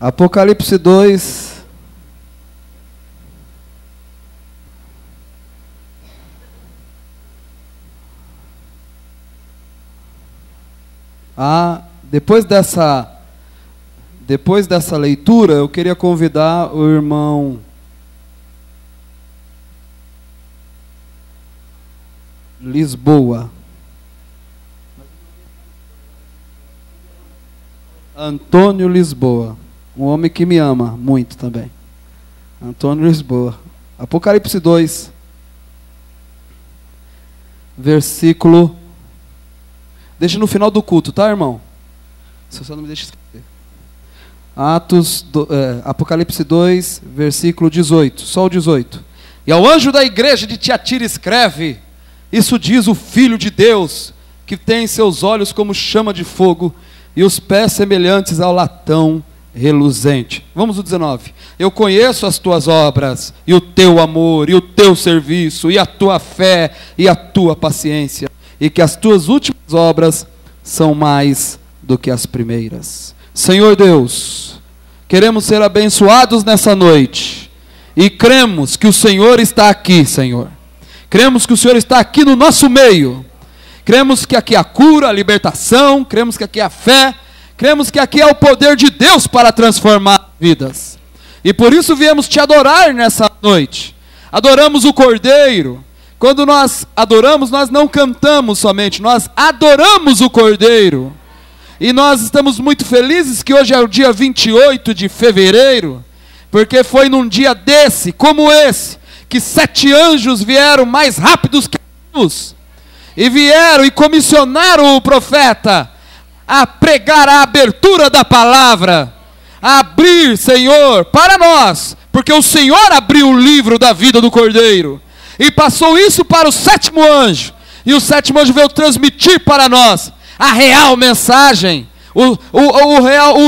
Apocalipse 2. Depois dessa leitura, eu queria convidar o irmão Lisboa. Antônio Lisboa. Um homem que me ama muito também. Antônio Lisboa. Apocalipse 2. Versículo. Deixa no final do culto, tá, irmão? Se você não me deixa escrever. Apocalipse 2, versículo 18. Só o 18. E ao anjo da igreja de Tiatira escreve: isso diz o Filho de Deus, que tem seus olhos como chama de fogo e os pés semelhantes ao latão reluzente. Vamos ao 19. Eu conheço as tuas obras, e o teu amor, e o teu serviço, e a tua fé, e a tua paciência, e que as tuas últimas obras são mais do que as primeiras. Senhor Deus, queremos ser abençoados nessa noite, e cremos que o Senhor está aqui, Senhor. Cremos que o Senhor está aqui no nosso meio. Cremos que aqui há cura, a libertação, cremos que aqui há fé, cremos que aqui há o poder de Deus para transformar vidas. E por isso viemos te adorar nessa noite. Adoramos o Cordeiro. Quando nós adoramos, nós não cantamos somente, nós adoramos o Cordeiro. E nós estamos muito felizes que hoje é o dia 28 de fevereiro, porque foi num dia desse, como esse, que 7 anjos vieram mais rápidos que a luz, e vieram e comissionaram o profeta a pregar a abertura da palavra, a abrir, Senhor, para nós, porque o Senhor abriu o livro da vida do Cordeiro, e passou isso para o 7º anjo, e o 7º anjo veio transmitir para nós a real mensagem, o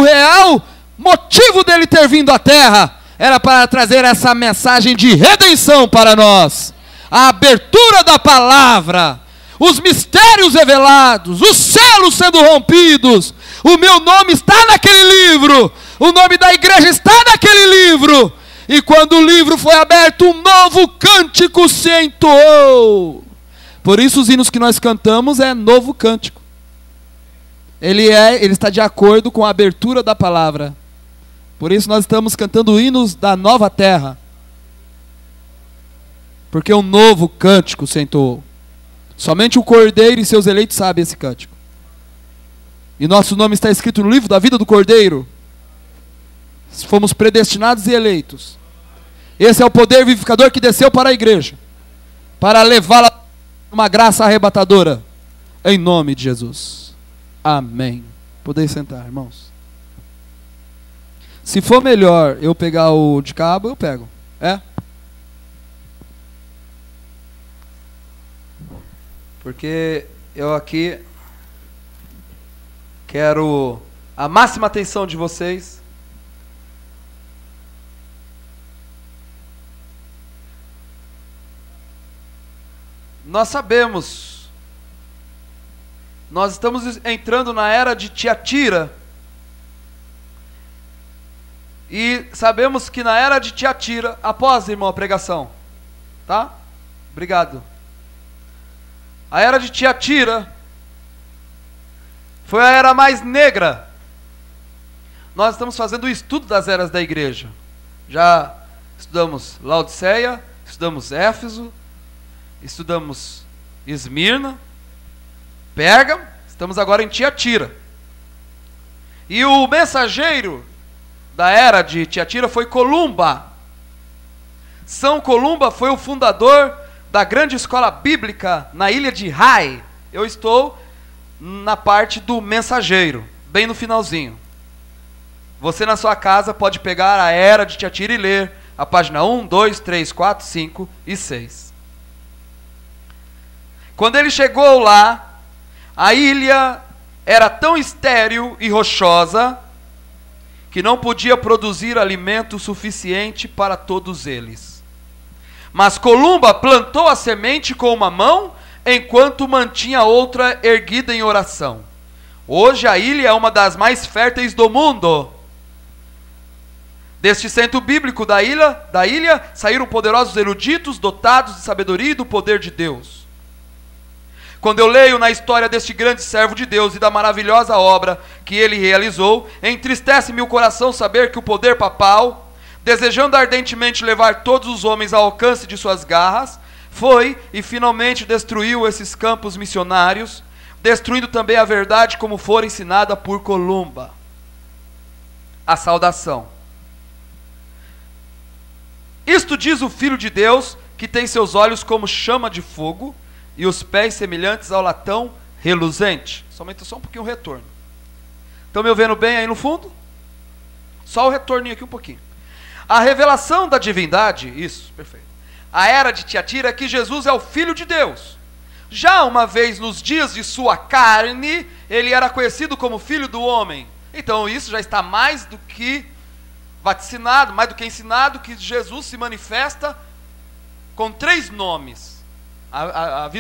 real motivo dele ter vindo à terra, era para trazer essa mensagem de redenção para nós, a abertura da palavra, os mistérios revelados, os selos sendo rompidos. O meu nome está naquele livro, o nome da igreja está naquele livro, e quando o livro foi aberto, um novo cântico se entoou. Por isso os hinos que nós cantamos é novo cântico. Ele está de acordo com a abertura da palavra. Por isso nós estamos cantando hinos da nova terra, porque um novo cântico se entoou. Somente o Cordeiro e seus eleitos sabem esse cântico. E nosso nome está escrito no livro da vida do Cordeiro. Fomos predestinados e eleitos. Esse é o poder vivificador que desceu para a igreja, para levá-la a uma graça arrebatadora, em nome de Jesus. Amém. Podeis sentar, irmãos. Se for melhor eu pegar o de cabo, eu pego. Porque eu aqui quero a máxima atenção de vocês. Nós sabemos, nós estamos entrando na era de Tiatira. E sabemos que na era de Tiatira, após, irmão, a pregação, tá? Obrigado. A era de Tiatira foi a era mais negra. Nós estamos fazendo o estudo das eras da igreja. Já estudamos Laodiceia, estudamos Éfeso, estudamos Esmirna, Pérgamo, estamos agora em Tiatira. E o mensageiro da era de Tiatira foi Columba. São Columba foi o fundador da grande escola bíblica na ilha de Rai. Eu estou na parte do mensageiro, bem no finalzinho. Você na sua casa pode pegar a era de Tiatira e ler a página 1, 2, 3, 4, 5 e 6. Quando ele chegou lá, a ilha era tão estéril e rochosa que não podia produzir alimento suficiente para todos eles. Mas Columba plantou a semente com uma mão, enquanto mantinha a outra erguida em oração. Hoje a ilha é uma das mais férteis do mundo. Deste centro bíblico da ilha saíram poderosos eruditos, dotados de sabedoria e do poder de Deus. Quando eu leio na história deste grande servo de Deus e da maravilhosa obra que ele realizou, entristece-me o coração saber que o poder papal, desejando ardentemente levar todos os homens ao alcance de suas garras, foi e finalmente destruiu esses campos missionários, destruindo também a verdade como fora ensinada por Columba. A saudação. Isto diz o Filho de Deus, que tem seus olhos como chama de fogo e os pés semelhantes ao latão reluzente. Somente só um pouquinho o retorno. Estão me ouvindo bem aí no fundo? Só o retorninho aqui um pouquinho. A revelação da divindade, isso, perfeito. A era de Tiatira é que Jesus é o Filho de Deus. Já uma vez nos dias de sua carne, ele era conhecido como Filho do Homem. Então isso já está mais do que vaticinado, mais do que ensinado, que Jesus se manifesta com 3 nomes. A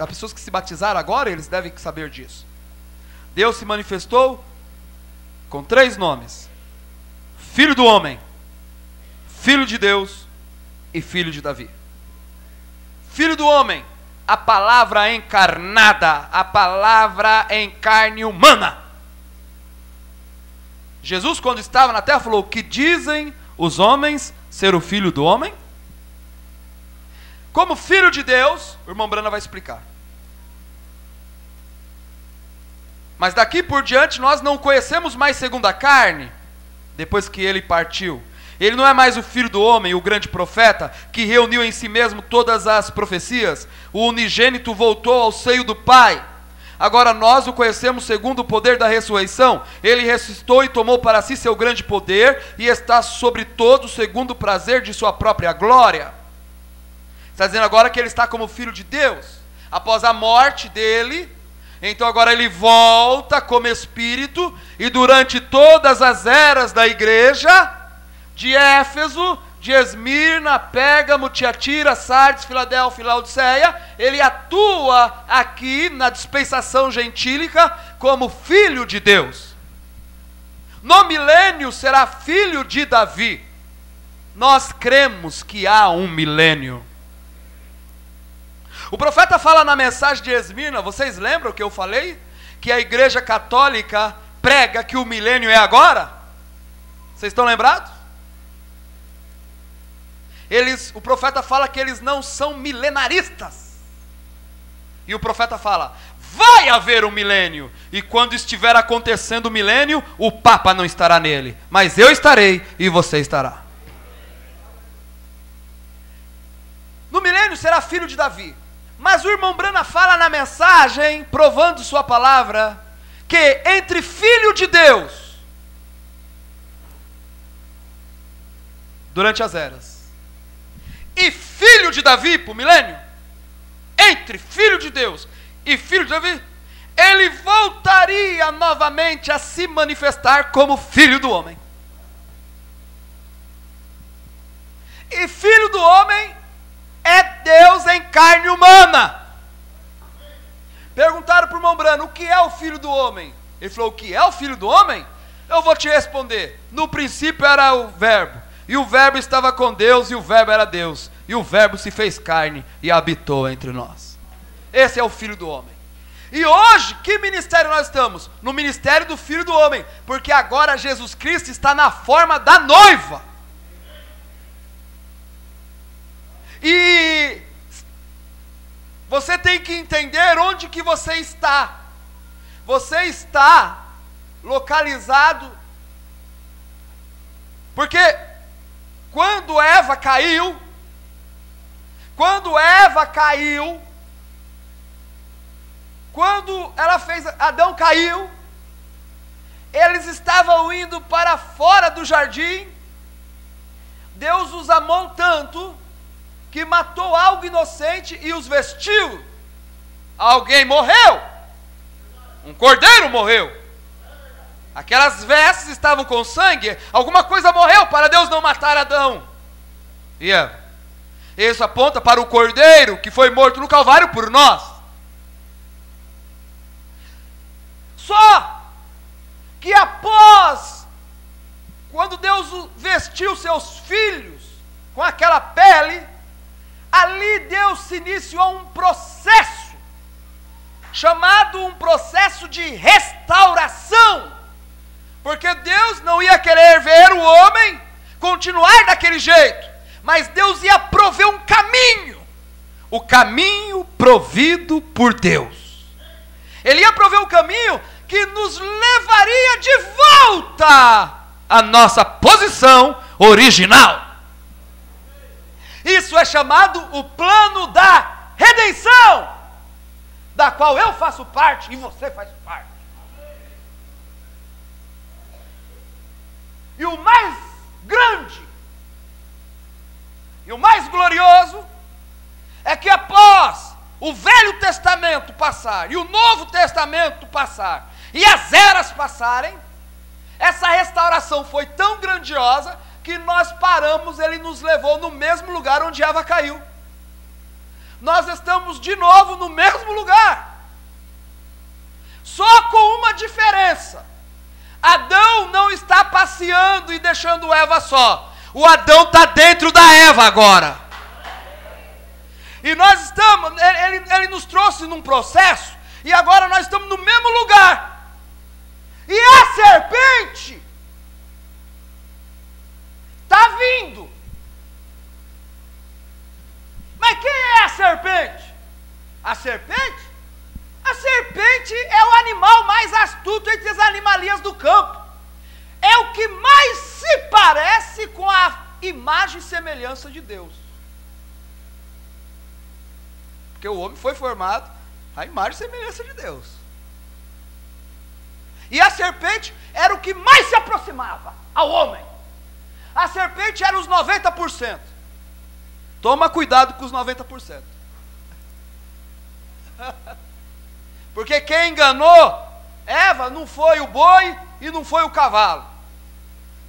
pessoas que se batizaram agora, eles devem saber disso. Deus se manifestou com 3 nomes: Filho do Homem, Filho de Deus e Filho de Davi. Filho do Homem, a palavra encarnada, a palavra em carne humana. Jesus, quando estava na terra, falou: que dizem os homens ser o Filho do Homem? Como Filho de Deus, o irmão Brana vai explicar. Mas daqui por diante nós não conhecemos mais segundo a carne, depois que ele partiu. Ele não é mais o Filho do Homem, o grande profeta, que reuniu em si mesmo todas as profecias. O unigênito voltou ao seio do Pai. Agora nós o conhecemos segundo o poder da ressurreição. Ele ressuscitou e tomou para si seu grande poder e está sobre todo segundo o prazer de sua própria glória. Está dizendo agora que ele está como Filho de Deus. Após a morte dele, então agora ele volta como Espírito e durante todas as eras da igreja, de Éfeso, de Esmirna, Pérgamo, Tiatira, Sardes, Filadélfia e Laodiceia, ele atua aqui na dispensação gentílica como Filho de Deus. No milênio será filho de Davi. Nós cremos que há um milênio. O profeta fala na mensagem de Esmirna, vocês lembram que eu falei? Que a igreja católica prega que o milênio é agora? Vocês estão lembrados? O profeta fala que eles não são milenaristas. E o profeta fala: vai haver um milênio. E quando estiver acontecendo o milênio, o Papa não estará nele. Mas eu estarei e você estará. No milênio será filho de Davi. Mas o irmão Brana fala na mensagem, provando sua palavra, que entre filho de Deus, durante as eras, e filho de Davi, para o milênio, entre filho de Deus e filho de Davi, ele voltaria novamente a se manifestar como Filho do Homem. E Filho do Homem é Deus em carne humana. Perguntaram para o irmão Brano: o que é o Filho do Homem? Ele falou: o que é o Filho do Homem? Eu vou te responder: no princípio era o Verbo, e o Verbo estava com Deus, e o Verbo era Deus, e o Verbo se fez carne e habitou entre nós. Esse é o Filho do Homem. E hoje, que ministério nós estamos? No ministério do Filho do Homem, porque agora Jesus Cristo está na forma da noiva. E você tem que entender onde que você está. Você está localizado, porque quando Eva caiu, quando Adão caiu, eles estavam indo para fora do jardim. Deus os amou tanto que matou algo inocente e os vestiu. Alguém morreu. Um cordeiro morreu. Aquelas vestes estavam com sangue. Alguma coisa morreu para Deus não matar Adão e Eva. Isso aponta para o cordeiro que foi morto no Calvário por nós. Só que após, quando Deus revestiu seus filhos com aquela pele, ali Deus se iniciou um processo, chamado um processo de restauração, porque Deus não ia querer ver o homem continuar daquele jeito, mas Deus ia prover um caminho, o caminho provido por Deus. Ele ia prover um caminho que nos levaria de volta à nossa posição original. Isso é chamado o plano da redenção, da qual eu faço parte e você faz parte. E o mais grande e o mais glorioso é que após o Velho Testamento passar e o Novo Testamento passar e as eras passarem, essa restauração foi tão grandiosa que nós paramos, ele nos levou no mesmo lugar onde Eva caiu. Nós estamos de novo no mesmo lugar, só com uma diferença: Adão não está passeando e deixando Eva só, o Adão está dentro da Eva agora. E nós estamos, ele nos trouxe num processo, e agora nós estamos no mesmo lugar. E a serpente está vindo. Mas quem é a serpente? A serpente? A serpente é o animal mais astuto entre as animalias do campo. É o que mais se parece com a imagem e semelhança de Deus. Porque o homem foi formado à imagem e semelhança de Deus. E a serpente era o que mais se aproximava ao homem. A serpente era os 90%. Toma cuidado com os 90%. Porque quem enganou Eva não foi o boi e não foi o cavalo.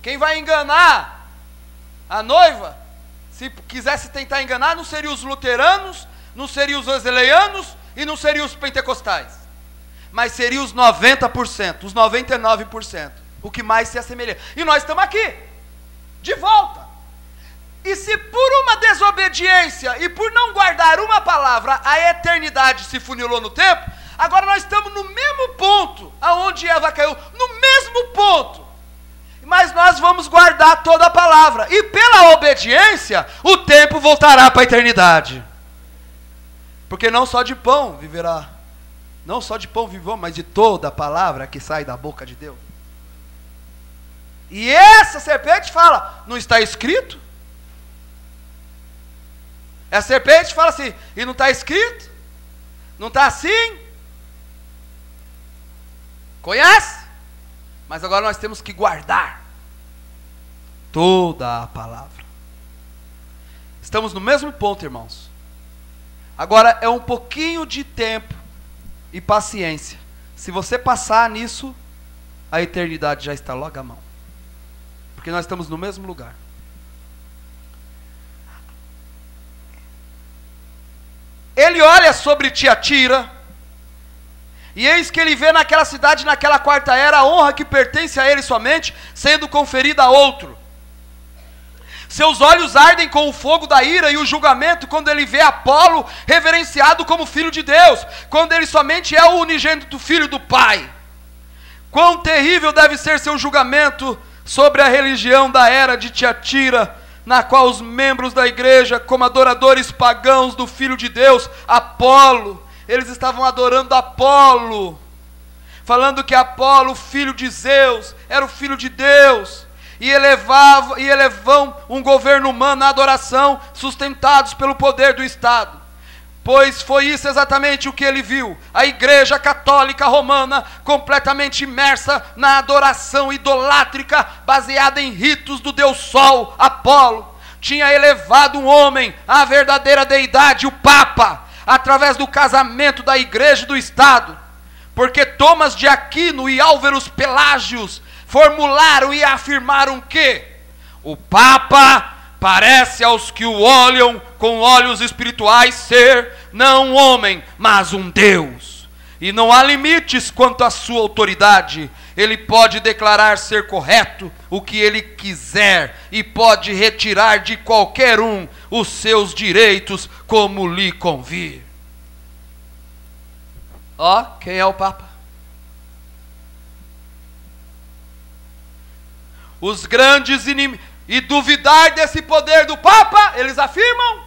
Quem vai enganar a noiva, se quisesse tentar enganar, não seriam os luteranos, não seriam os wesleyanianos e não seriam os pentecostais, mas seriam os 90%, os 99%, o que mais se assemelha. E nós estamos aqui, de volta. E se por uma desobediência e por não guardar uma palavra, a eternidade se funilou no tempo, agora nós estamos no mesmo ponto aonde Eva caiu, no mesmo ponto. Mas nós vamos guardar toda a palavra, e pela obediência, o tempo voltará para a eternidade. Porque não só de pão viverá, não só de pão viverá, mas de toda a palavra que sai da boca de Deus. E essa serpente fala, não está escrito? Essa serpente fala assim, e não está escrito? Não está assim? Conhece? Mas agora nós temos que guardar toda a palavra. Estamos no mesmo ponto, irmãos. Agora é um pouquinho de tempo e paciência. Se você passar nisso, a eternidade já está logo à mão. Porque nós estamos no mesmo lugar. Ele olha sobre Tiatira, e eis que ele vê naquela cidade, naquela quarta era, a honra que pertence a ele somente, sendo conferida a outro. Seus olhos ardem com o fogo da ira e o julgamento, quando ele vê Apolo reverenciado como filho de Deus, quando ele somente é o unigênito filho do Pai. Quão terrível deve ser seu julgamento sobre a religião da era de Tiatira, na qual os membros da igreja, como adoradores pagãos do Filho de Deus, Apolo, eles estavam adorando Apolo, falando que Apolo, filho de Zeus, era o Filho de Deus, e elevam um governo humano na adoração, sustentados pelo poder do Estado. Pois foi isso exatamente o que ele viu, a igreja católica romana completamente imersa na adoração idolátrica, baseada em ritos do deus Sol, Apolo. Tinha elevado um homem à verdadeira deidade, o Papa, através do casamento da igreja e do Estado. Porque Thomas de Aquino e Álvaros Pelágios formularam e afirmaram que o Papa parece aos que o olham com olhos espirituais ser não um homem, mas um Deus. E não há limites quanto à sua autoridade. Ele pode declarar ser correto o que ele quiser e pode retirar de qualquer um os seus direitos como lhe convir. Ó, quem é o Papa? Os grandes inimigos. E duvidar desse poder do Papa, eles afirmam,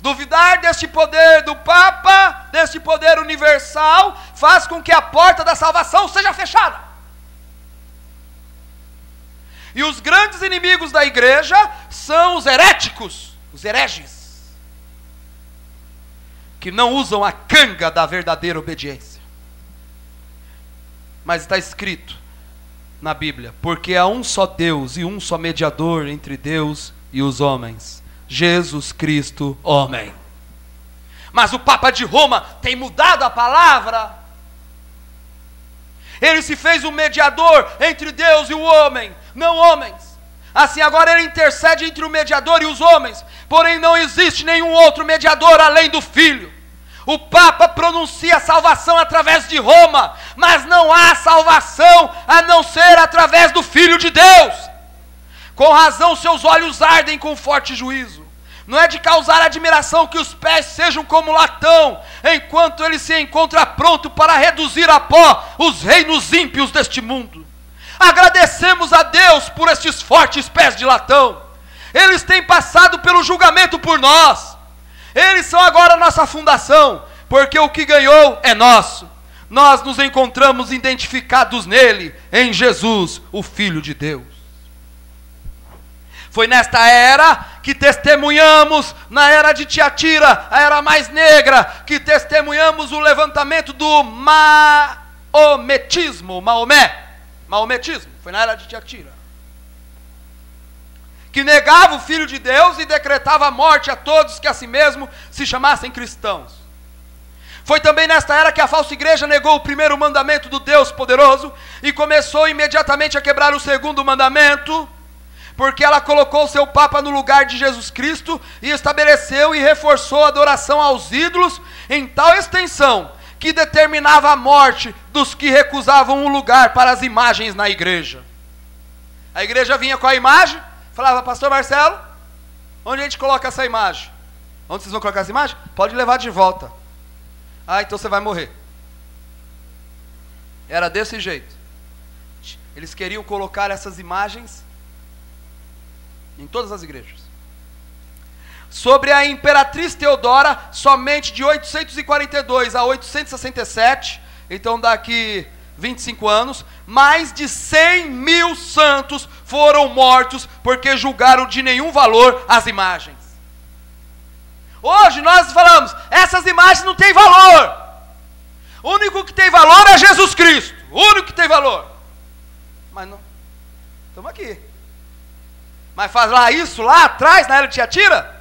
duvidar deste poder do Papa, deste poder universal, faz com que a porta da salvação seja fechada. E os grandes inimigos da igreja são os heréticos, os hereges, que não usam a canga da verdadeira obediência. Mas está escrito na Bíblia, porque há um só Deus e um só mediador entre Deus e os homens, Jesus Cristo, homem. Mas o Papa de Roma tem mudado a palavra. Ele se fez um mediador entre Deus e o homem, não homens. Assim agora ele intercede entre o mediador e os homens. Porém não existe nenhum outro mediador além do Filho. O Papa pronuncia a salvação através de Roma, mas não há salvação a não ser através do Filho de Deus. Com razão seus olhos ardem com forte juízo. Não é de causar admiração que os pés sejam como latão, enquanto ele se encontra pronto para reduzir a pó os reinos ímpios deste mundo. Agradecemos a Deus por estes fortes pés de latão. Eles têm passado pelo julgamento por nós. Eles são agora nossa fundação, porque o que ganhou é nosso. Nós nos encontramos identificados nele, em Jesus, o Filho de Deus. Foi nesta era que testemunhamos, na era de Tiatira, a era mais negra, que testemunhamos o levantamento do maometismo, maometismo, foi na era de Tiatira, que negava o Filho de Deus e decretava a morte a todos que a si mesmo se chamassem cristãos. Foi também nesta era que a falsa igreja negou o primeiro mandamento do Deus poderoso e começou imediatamente a quebrar o segundo mandamento, porque ela colocou seu Papa no lugar de Jesus Cristo e estabeleceu e reforçou a adoração aos ídolos em tal extensão que determinava a morte dos que recusavam um lugar para as imagens na igreja. A igreja vinha com a imagem, falava: pastor Marcelo, onde a gente coloca essa imagem? Onde vocês vão colocar essa imagem? Pode levar de volta. Ah, então você vai morrer. Era desse jeito. Eles queriam colocar essas imagens em todas as igrejas. Sobre a imperatriz Teodora, somente de 842 a 867, então daqui 25 anos, mais de 100 mil santos foram mortos porque julgaram de nenhum valor as imagens. Hoje nós falamos, essas imagens não têm valor. O único que tem valor é Jesus Cristo. O único que tem valor. Mas não, estamos aqui. Mas faz lá isso, lá atrás, na era de Tiatira?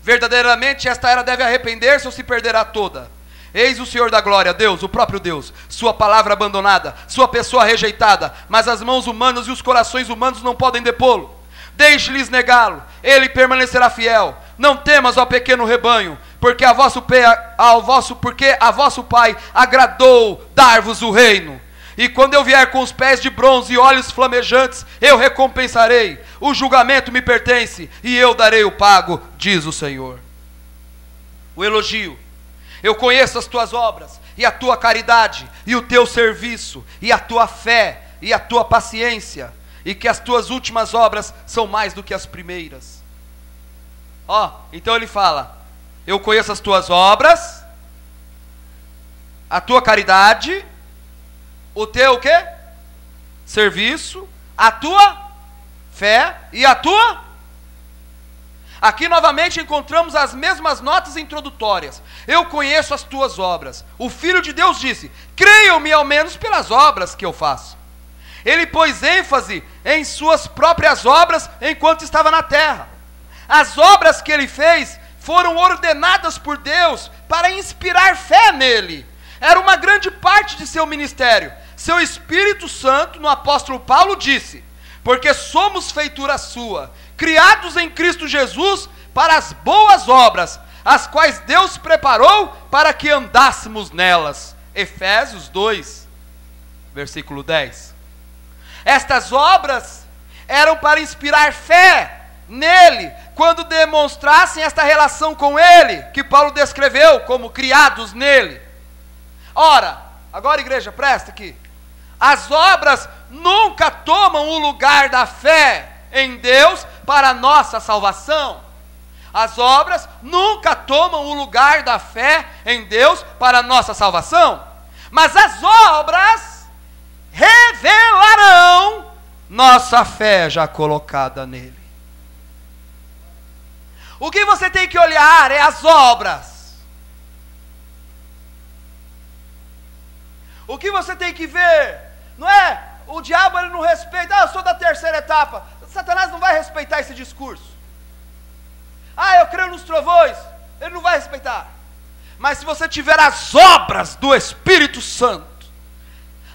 Verdadeiramente esta era deve arrepender-se ou se perderá toda. Eis o Senhor da glória, Deus, o próprio Deus, sua palavra abandonada, sua pessoa rejeitada, mas as mãos humanas e os corações humanos não podem depô-lo. Deixe-lhes negá-lo, ele permanecerá fiel. Não temas, ó pequeno rebanho, porque a vosso Pai agradou dar-vos o reino. E quando eu vier com os pés de bronze e olhos flamejantes, eu recompensarei. O julgamento me pertence e eu darei o pago, diz o Senhor. O elogio. Eu conheço as tuas obras, e a tua caridade, e o teu serviço, e a tua fé, e a tua paciência, e que as tuas últimas obras são mais do que as primeiras. Então ele fala, eu conheço as tuas obras, a tua caridade, o teu o quê? Serviço, a tua fé e a tua... Aqui novamente encontramos as mesmas notas introdutórias. Eu conheço as tuas obras. O Filho de Deus disse, creiam-me ao menos pelas obras que eu faço. Ele pôs ênfase em suas próprias obras enquanto estava na terra. As obras que ele fez foram ordenadas por Deus para inspirar fé nele. Era uma grande parte de seu ministério. Seu Espírito Santo, no apóstolo Paulo, disse, porque somos feitura sua, criados em Cristo Jesus para as boas obras, as quais Deus preparou para que andássemos nelas. Efésios 2, versículo 10. Estas obras eram para inspirar fé nele, quando demonstrassem esta relação com ele, que Paulo descreveu como criados nele. Ora, agora igreja, presta aqui. As obras nunca tomam o lugar da fé em Deus para a nossa salvação. As obras nunca tomam o lugar da fé em Deus para a nossa salvação. Mas as obras revelarão nossa fé já colocada nele. O que você tem que olhar é as obras. O que você tem que ver, não é? O diabo ele não respeita. Eu sou da terceira etapa. Satanás não vai respeitar esse discurso. Eu creio nos trovões. Ele não vai respeitar. Mas se você tiver as obras do Espírito Santo,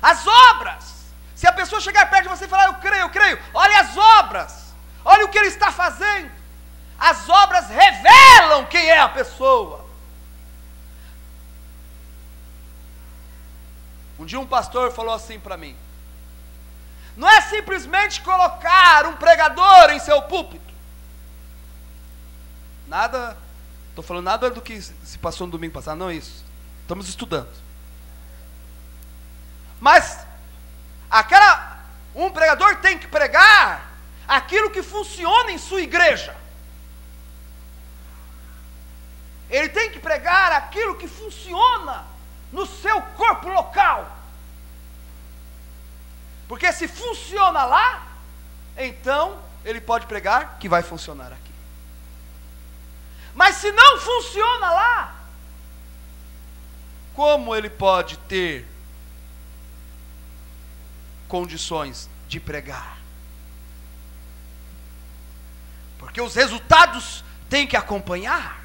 as obras, se a pessoa chegar perto de você e falar, eu creio, olha as obras, olha o que ele está fazendo. As obras revelam quem é a pessoa. Um dia um pastor falou assim para mim: não é simplesmente colocar um pregador em seu púlpito. Estou falando nada do que se passou no domingo passado, não é isso. Estamos estudando. Mas um pregador tem que pregar aquilo que funciona em sua igreja. Ele tem que pregar aquilo que funciona no seu corpo local. Porque se funciona lá, então ele pode pregar que vai funcionar aqui. Mas se não funciona lá, como ele pode ter condições de pregar? Porque os resultados têm que acompanhar.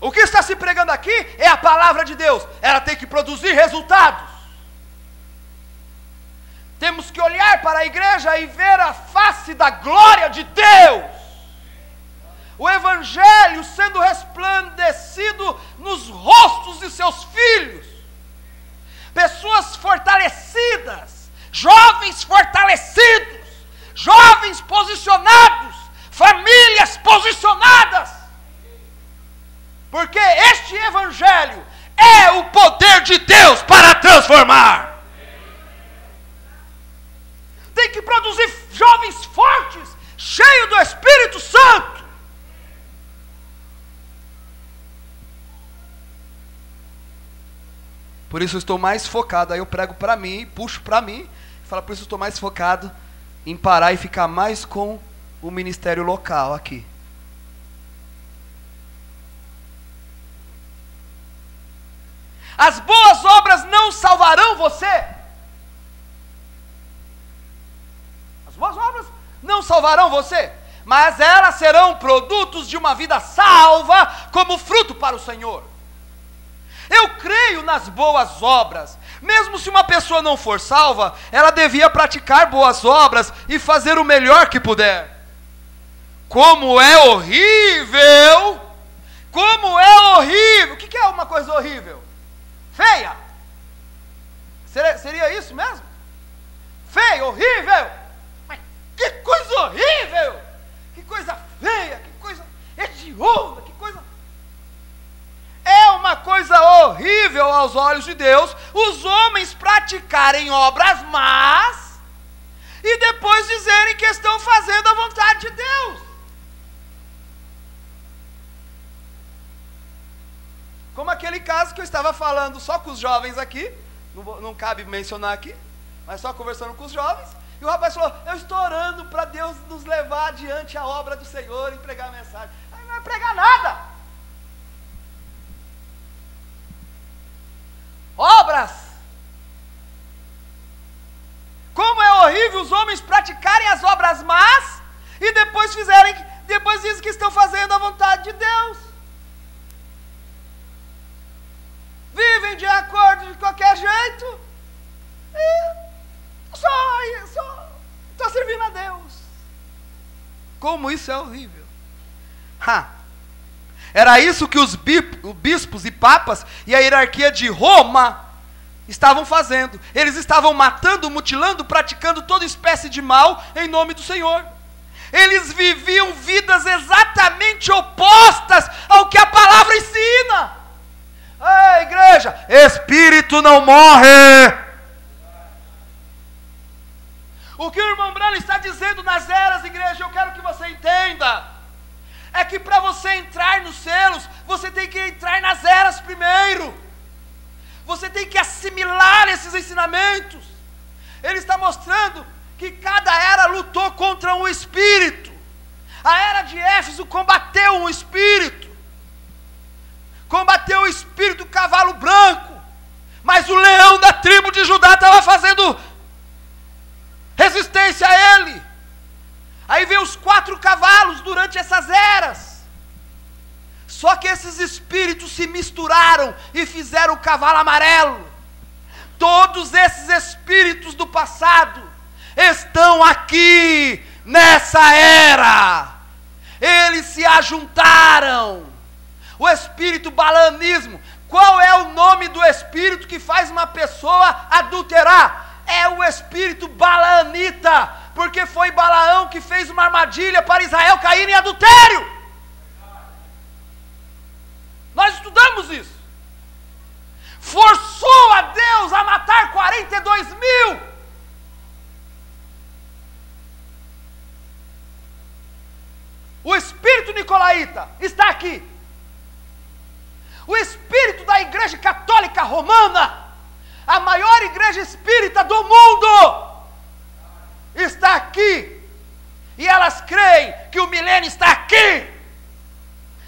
O que está se pregando aqui é a palavra de Deus. Ela tem que produzir resultados. Temos que olhar para a igreja e ver a face da glória de Deus. O Evangelho sendo resplandecido nos rostos de seus filhos. Pessoas fortalecidas, jovens fortalecidos, jovens posicionados, famílias posicionadas. Porque este Evangelho é o poder de Deus para transformar. Tem que produzir jovens fortes, cheios do Espírito Santo. Por isso eu estou mais focado, aí eu prego para mim, puxo para mim, e falo, por isso eu estou mais focado em parar e ficar mais com o ministério local aqui. As boas obras não salvarão você. As boas obras não salvarão você, mas elas serão produtos de uma vida salva como fruto para o Senhor. Eu creio nas boas obras. Mesmo se uma pessoa não for salva, ela devia praticar boas obras e fazer o melhor que puder. Como é horrível! Como é horrível! O que é uma coisa horrível? Feia. Seria isso mesmo? Feio, horrível. Mas que coisa horrível. Que coisa feia. Que coisa hedionda. Que coisa... É uma coisa horrível aos olhos de Deus os homens praticarem obras más e depois dizerem que estão fazendo a vontade de Deus. Como aquele caso que eu estava falando só com os jovens aqui, não cabe mencionar aqui, mas só conversando com os jovens, e o rapaz falou, eu estou orando para Deus nos levar adiante a obra do Senhor e pregar a mensagem. Aí não vai pregar nada. Obras. Como é horrível os homens praticarem as obras más e depois dizem que estão fazendo a vontade de Deus. Vivem de acordo de qualquer jeito e só servindo a Deus. Como isso é horrível. Era isso que os bispos e papas e a hierarquia de Roma estavam fazendo. Eles estavam matando, mutilando, praticando toda espécie de mal em nome do Senhor. Eles viviam vidas exatamente opostas ao que a palavra ensina. Igreja, espírito não morre. O que o irmão Branham está dizendo nas eras, igreja, eu quero que você entenda, é que para você entrar nos selos, você tem que entrar nas eras primeiro. Você tem que assimilar esses ensinamentos. Ele está mostrando que cada era lutou contra um espírito. A era de Éfeso combateu um espírito. Combateu o espírito do cavalo branco. Mas o leão da tribo de Judá estava fazendo resistência a ele. Aí veio os 4 cavalos durante essas eras. Só que esses espíritos se misturaram e fizeram o cavalo amarelo. Todos esses espíritos do passado estão aqui nessa era. Eles se ajuntaram. O espírito balanismo. Qual é o nome do espírito que faz uma pessoa adulterar? É o espírito balaanita, porque foi Balaão que fez uma armadilha para Israel cair em adultério. Nós estudamos isso. Forçou a Deus a matar 42 mil. O espírito nicolaíta está aqui. O espírito da igreja católica romana, a maior igreja espírita do mundo, está aqui. E elas creem que o milênio está aqui.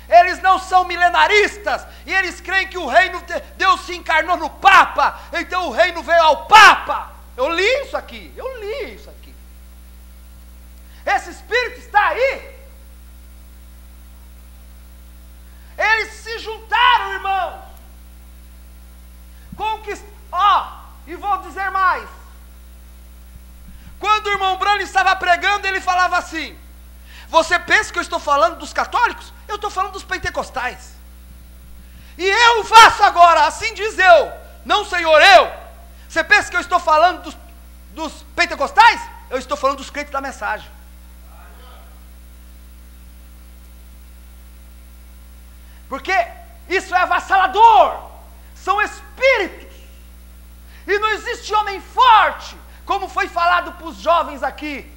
Eles não são milenaristas. E eles creem que o reino de Deus se encarnou no Papa. Então o reino veio ao Papa. Eu li isso aqui. Esse espírito está aí. Eles se juntaram, irmãos. E vou dizer mais. Quando o irmão Branham estava pregando, ele falava assim: você pensa que eu estou falando dos católicos? Eu estou falando dos pentecostais. E eu faço agora, assim diz eu. Não, Senhor, eu. Você pensa que eu estou falando dos pentecostais? Eu estou falando dos crentes da mensagem. Porque isso é avassalador. São espíritos. E não existe homem forte, como foi falado para os jovens aqui.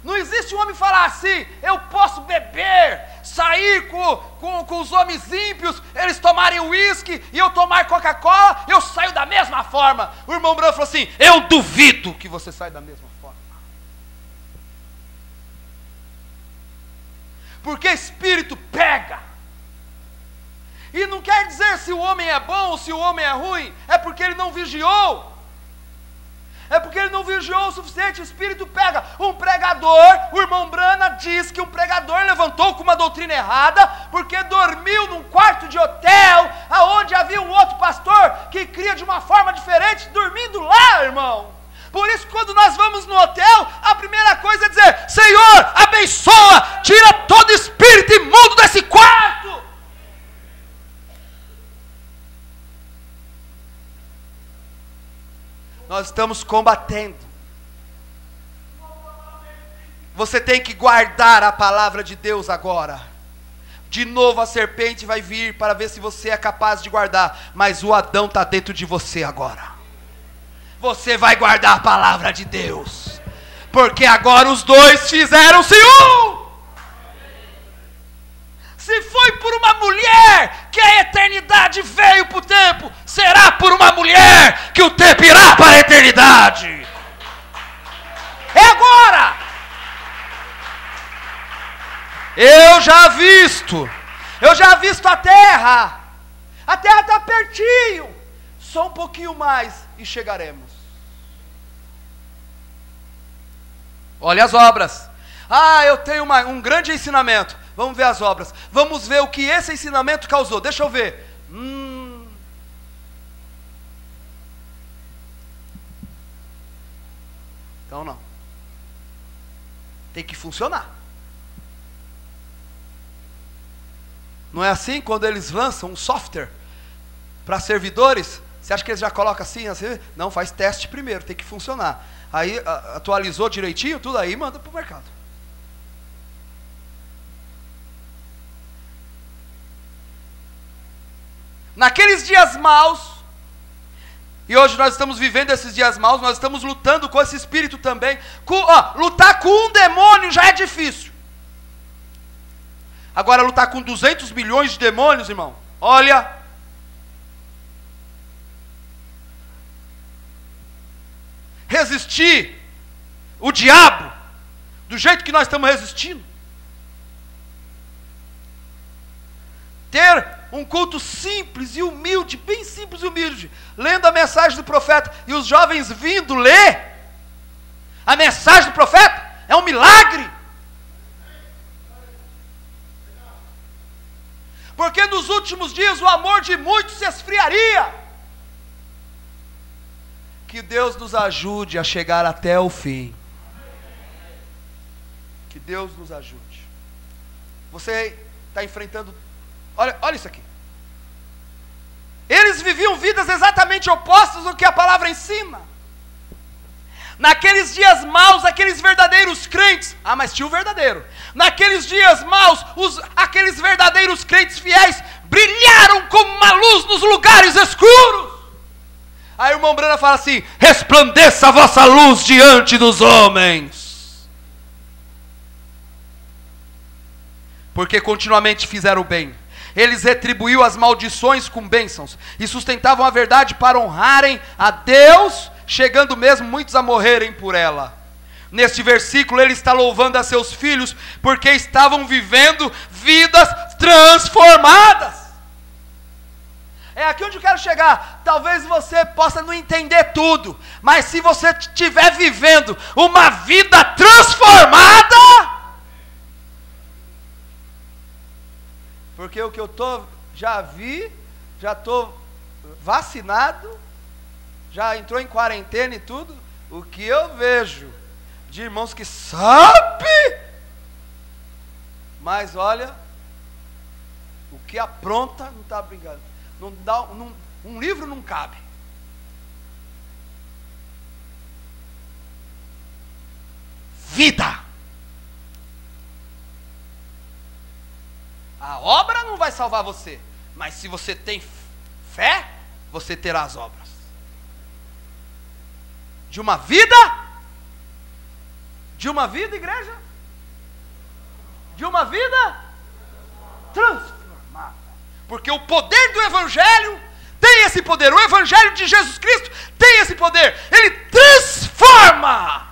Não existe um homem falar assim: eu posso beber, sair com os homens ímpios, eles tomarem uísque e eu tomar Coca-Cola, eu saio da mesma forma. O irmão Branham falou assim: eu duvido que você saia da mesma forma. Porque espírito pega. E não quer dizer se o homem é bom ou se o homem é ruim, é porque ele não vigiou. É porque ele não vigiou o suficiente. O espírito pega. Um pregador, o irmão Branham diz que um pregador levantou com uma doutrina errada, porque dormiu num quarto de hotel, aonde havia um outro pastor que cria de uma forma diferente, dormindo lá, irmão. Por isso, quando nós vamos no hotel, a primeira coisa é dizer: Senhor, abençoa, tira todo espírito imundo desse quarto. Nós estamos combatendo. Você tem que guardar a palavra de Deus agora. De novo a serpente vai vir para ver se você é capaz de guardar. Mas o Adão está dentro de você agora. Você vai guardar a palavra de Deus. Porque agora os dois fizeram-se um. Se foi por uma mulher que a eternidade veio para o tempo, será por uma mulher que o tempo irá para a eternidade. É agora. Eu já visto a terra. A terra está pertinho. Só um pouquinho mais e chegaremos. Olha as obras. Eu tenho um grande ensinamento. Vamos ver as obras. Vamos ver o que esse ensinamento causou. Deixa eu ver. Então não. Tem que funcionar. Não é assim quando eles lançam um software para servidores? Você acha que eles já colocam assim? Não, faz teste primeiro, tem que funcionar. Aí atualizou direitinho, tudo aí manda para o mercado. Naqueles dias maus, e hoje nós estamos vivendo esses dias maus, nós estamos lutando com esse espírito também. Lutar com um demônio já é difícil. Agora lutar com 200 milhões de demônios, irmão, olha. Resistir o diabo do jeito que nós estamos resistindo. Ter um culto simples e humilde, bem simples e humilde, lendo a mensagem do profeta, e os jovens vindo ler a mensagem do profeta, é um milagre. Porque nos últimos dias o amor de muitos se esfriaria. Que Deus nos ajude a chegar até o fim. Que Deus nos ajude. Você está enfrentando... Olha isso aqui. Eles viviam vidas exatamente opostas do que a palavra ensina. Naqueles dias maus, aqueles verdadeiros crentes... mas tinha o verdadeiro. Naqueles dias maus, aqueles verdadeiros crentes fiéis brilharam como uma luz nos lugares escuros. Aí o irmão Brana fala assim: resplandeça a vossa luz diante dos homens. Porque continuamente fizeram o bem. Eles retribuíam as maldições com bênçãos e sustentavam a verdade para honrarem a Deus, chegando mesmo muitos a morrerem por ela. Neste versículo ele está louvando a seus filhos porque estavam vivendo vidas transformadas. É aqui onde eu quero chegar. Talvez você possa não entender tudo, mas se você estiver vivendo uma vida transformada, porque o que eu já vi, já estou vacinado, já entrou em quarentena e tudo, o que eu vejo de irmãos que sabe, mas olha, o que apronta, não está brincando. Um livro não cabe. Vida. A obra não vai salvar você, mas se você tem fé, você terá as obras. De uma vida, igreja, de uma vida transformada. Porque o poder do Evangelho tem esse poder. O Evangelho de Jesus Cristo tem esse poder. Ele transforma.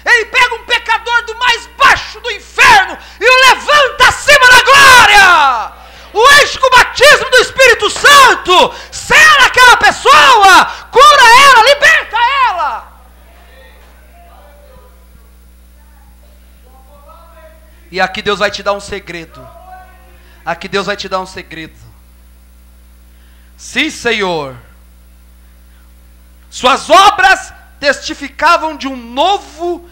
Ele pega um pecador do mais baixo do inferno e o levanta acima da glória. O enche com o batismo do Espírito Santo. Sela aquela pessoa. Cura ela, liberta ela. E aqui Deus vai te dar um segredo. Aqui Deus vai te dar um segredo. Sim, Senhor. Suas obras testificavam de um novo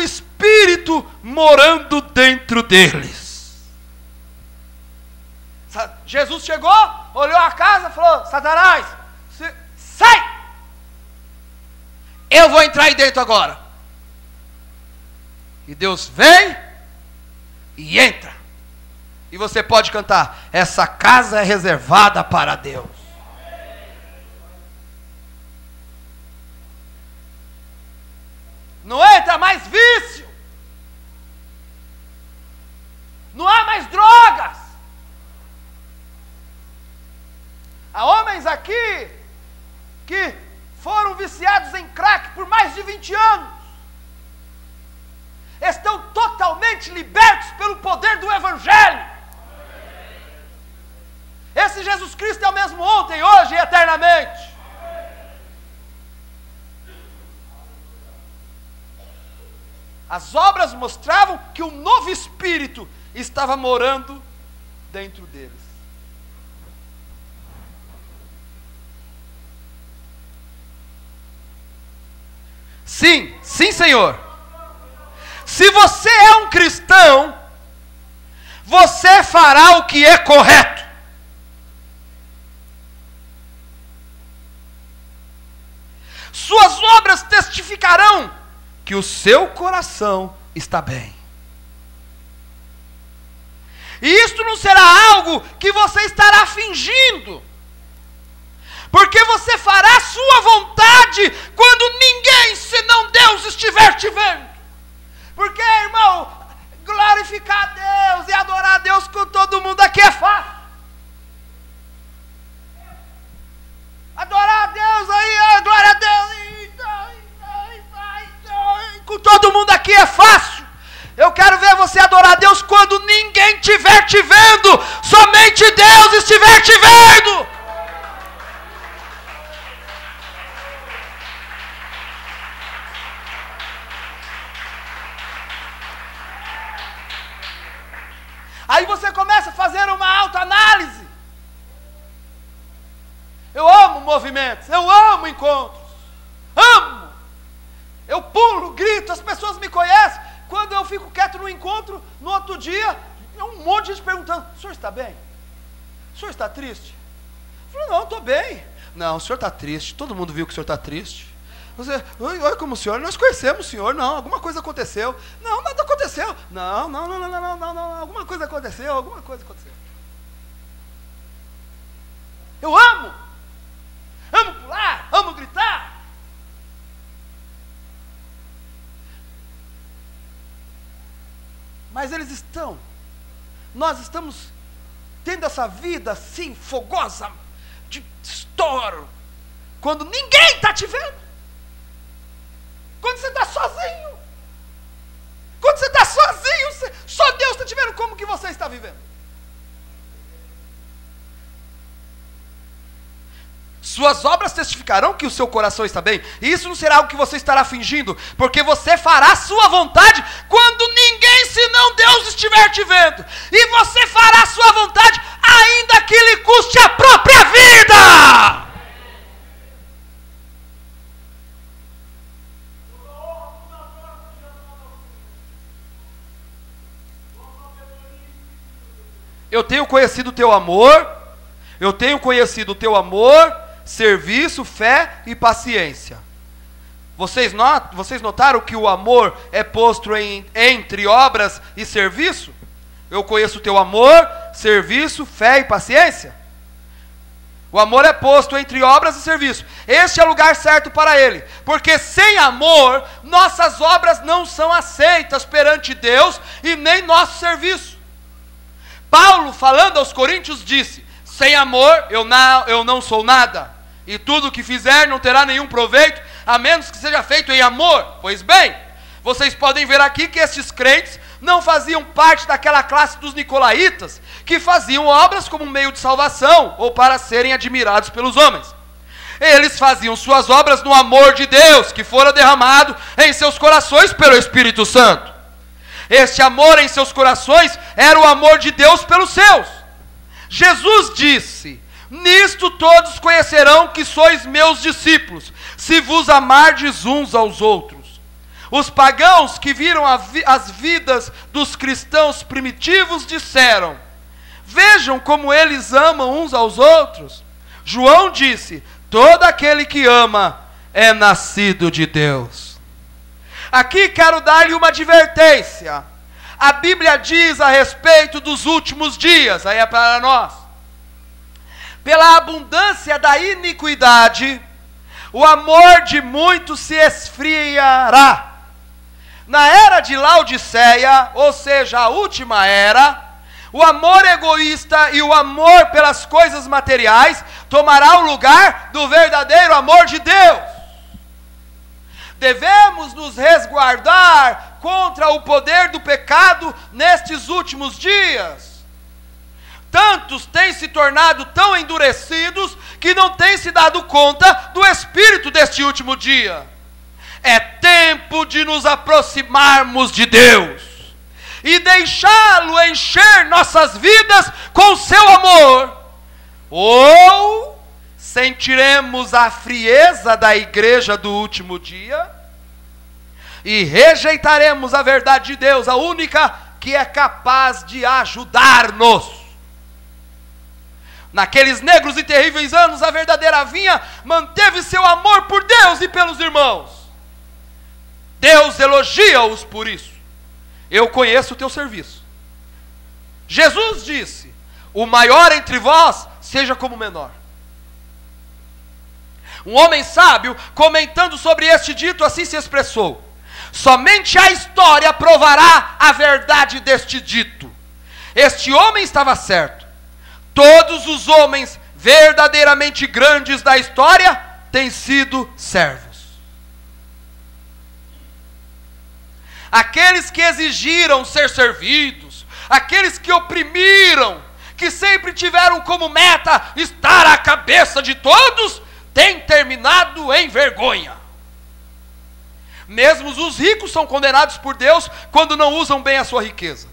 espírito morando dentro deles. Jesus chegou, olhou a casa e falou: Satanás, sai! Eu vou entrar aí dentro agora. E Deus vem e entra. E você pode cantar: essa casa é reservada para Deus. Não entra mais vício. Não há mais drogas. Há homens aqui que foram viciados em crack por mais de 20 anos. Estão totalmente libertos pelo poder do Evangelho. Esse Jesus Cristo é o mesmo ontem, hoje e eternamente. As obras mostravam que um novo espírito estava morando dentro deles. Sim, sim, Senhor. Se você é um cristão, você fará o que é correto. Suas obras testificarão que o seu coração está bem. E isto não será algo que você estará fingindo, porque você fará a sua vontade quando ninguém senão Deus estiver te vendo. Porque, irmão, glorificar a Deus e adorar a Deus com todo mundo aqui é fácil. Adorar a Deus aí, glória a Deus, com todo mundo aqui é fácil. Eu quero ver você adorar a Deus quando ninguém estiver te vendo, somente Deus estiver te vendo. Aí você começa a fazer uma autoanálise. Eu amo movimentos, eu amo encontros, amo. Eu pulo, grito, as pessoas me conhecem. Quando eu fico quieto no encontro, no outro dia, um monte de gente perguntando: o senhor está bem? O senhor está triste? Eu falei: não, estou bem. Não, o senhor está triste, todo mundo viu que o senhor está triste. Você, olha como o senhor, nós conhecemos o senhor, não, alguma coisa aconteceu. Não, nada aconteceu. Não, alguma coisa aconteceu, alguma coisa aconteceu. Eu amo pular, amo gritar. Mas nós estamos tendo essa vida assim, fogosa, de estouro, quando ninguém está te vendo. Quando você está sozinho. Quando você está sozinho, só Deus está te vendo. Como que você está vivendo? Suas obras testificarão que o seu coração está bem. E isso não será algo que você estará fingindo, porque você fará a sua vontade quando ninguém senão Deus estiver te vendo. E você fará a sua vontade ainda que lhe custe a própria vida. Eu tenho conhecido o teu amor, serviço, fé e paciência. Vocês notaram que o amor é posto entre obras e serviço? Eu conheço o teu amor, serviço, fé e paciência. O amor é posto entre obras e serviço. Este é o lugar certo para ele, porque sem amor, nossas obras não são aceitas perante Deus e nem nosso serviço. Paulo, falando aos coríntios, disse: sem amor eu não sou nada, e tudo o que fizer não terá nenhum proveito, a menos que seja feito em amor. Pois bem, vocês podem ver aqui que estes crentes não faziam parte daquela classe dos nicolaítas, que faziam obras como meio de salvação, ou para serem admirados pelos homens. Eles faziam suas obras no amor de Deus, que fora derramado em seus corações pelo Espírito Santo. Este amor em seus corações era o amor de Deus pelos seus. Jesus disse: nisto todos conhecerão que sois meus discípulos, se vos amardes uns aos outros. Os pagãos que viram as vidas dos cristãos primitivos disseram: vejam como eles amam uns aos outros. João disse: todo aquele que ama é nascido de Deus. Aqui quero dar-lhe uma advertência. A Bíblia diz a respeito dos últimos dias, aí é para nós: pela abundância da iniquidade, o amor de muitos se esfriará. Na era de Laodiceia, ou seja, a última era, o amor egoísta e o amor pelas coisas materiais tomará o lugar do verdadeiro amor de Deus. Devemos nos resguardar contra o poder do pecado nestes últimos dias. Tantos têm se tornado tão endurecidos que não têm se dado conta do espírito deste último dia. É tempo de nos aproximarmos de Deus e deixá-lo encher nossas vidas com seu amor, ou sentiremos a frieza da igreja do último dia. e rejeitaremos a verdade de Deus, a única que é capaz de ajudar-nos. Naqueles negros e terríveis anos, a verdadeira vinha manteve seu amor por Deus e pelos irmãos. Deus elogia-os por isso. Eu conheço o teu serviço. Jesus disse: o maior entre vós seja como o menor. Um homem sábio, comentando sobre este dito, assim se expressou: somente a história provará a verdade deste dito. Este homem estava certo. Todos os homens verdadeiramente grandes da história têm sido servos. Aqueles que exigiram ser servidos, aqueles que oprimiram, que sempre tiveram como meta estar à cabeça de todos, têm terminado em vergonha. Mesmo os ricos são condenados por Deus quando não usam bem a sua riqueza.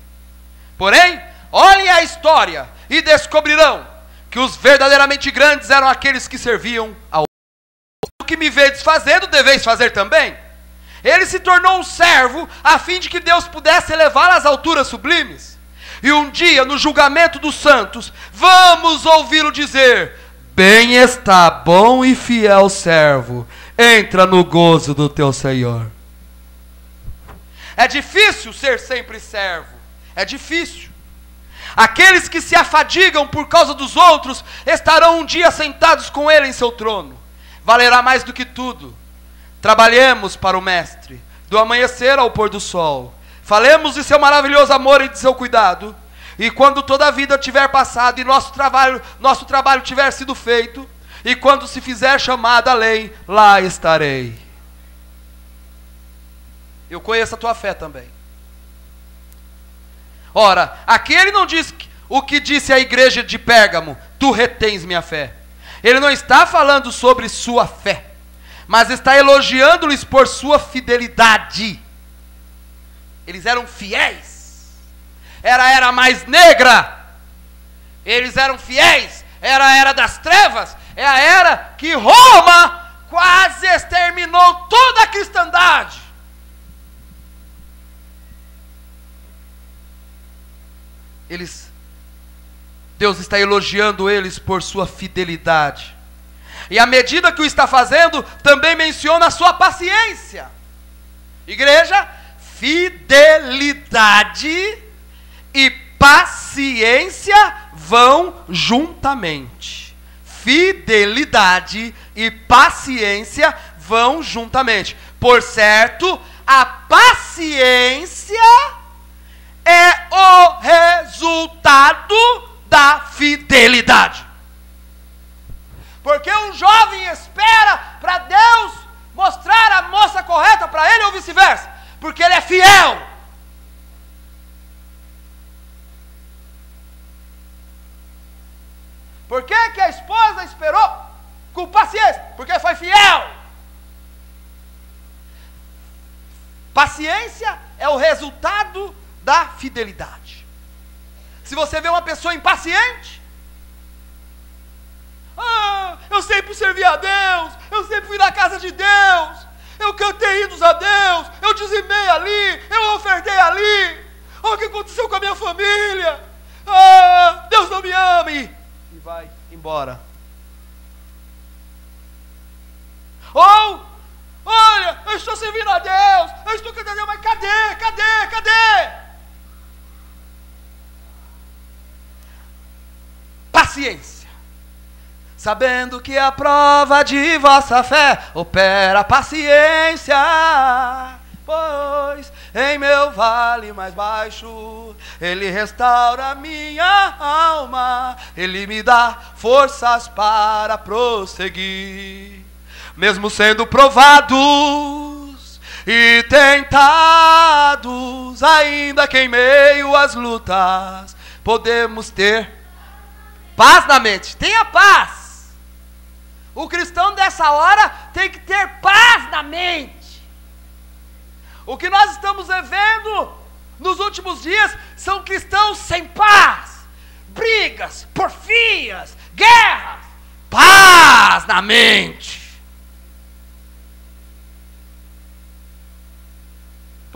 Porém, olhem a história e descobrirão que os verdadeiramente grandes eram aqueles que serviam ao outro. O que me vedes fazendo, deveis fazer também. Ele se tornou um servo a fim de que Deus pudesse elevá-lo às alturas sublimes. E um dia, no julgamento dos santos, vamos ouvi-lo dizer: bem está, bom e fiel servo, entra no gozo do teu Senhor. É difícil ser sempre servo, é difícil. Aqueles que se afadigam por causa dos outros estarão um dia sentados com ele em seu trono. Valerá mais do que tudo. Trabalhemos para o Mestre, do amanhecer ao pôr do sol. Falemos de seu maravilhoso amor e de seu cuidado. E quando toda a vida tiver passado e nosso trabalho tiver sido feito, e quando se fizer chamada a lei, lá estarei. Eu conheço a tua fé também. Ora, aqui ele não diz o que disse a igreja de Pérgamo: tu retens minha fé. Ele não está falando sobre sua fé, mas está elogiando-lhes por sua fidelidade. Eles eram fiéis. Era a era mais negra. Eles eram fiéis. Era a era das trevas. É a era que Roma quase exterminou toda a cristandade. Deus está elogiando eles por sua fidelidade. E à medida que o está fazendo, também menciona a sua paciência. Igreja, fidelidade e paciência vão juntamente. Fidelidade e paciência vão juntamente. Por certo, a paciência é o resultado da fidelidade. Porque um jovem espera para Deus mostrar a moça correta para ele ou vice-versa, porque ele é fiel. Por que a esposa esperou com paciência? Porque foi fiel. Paciência é o resultado da fidelidade. Se você vê uma pessoa impaciente, eu sempre servi a Deus, eu sempre fui na casa de Deus, eu cantei hinos a Deus, eu dizimei ali, eu ofertei ali, o que aconteceu com a minha família? Deus não me ama, e vai embora. Ou, olha, eu estou servindo a Deus, eu estou cantando a Deus, mas cadê? Paciência. Sabendo que a prova de vossa fé opera paciência, pois em meu vale mais baixo Ele restaura a minha alma, Ele me dá forças para prosseguir. Mesmo sendo provados e tentados, ainda que em meio às lutas, podemos ter paz na mente. Tenha paz. O cristão dessa hora tem que ter paz na mente. O que nós estamos vivendo nos últimos dias são cristãos sem paz, brigas, porfias, guerras. Paz na mente.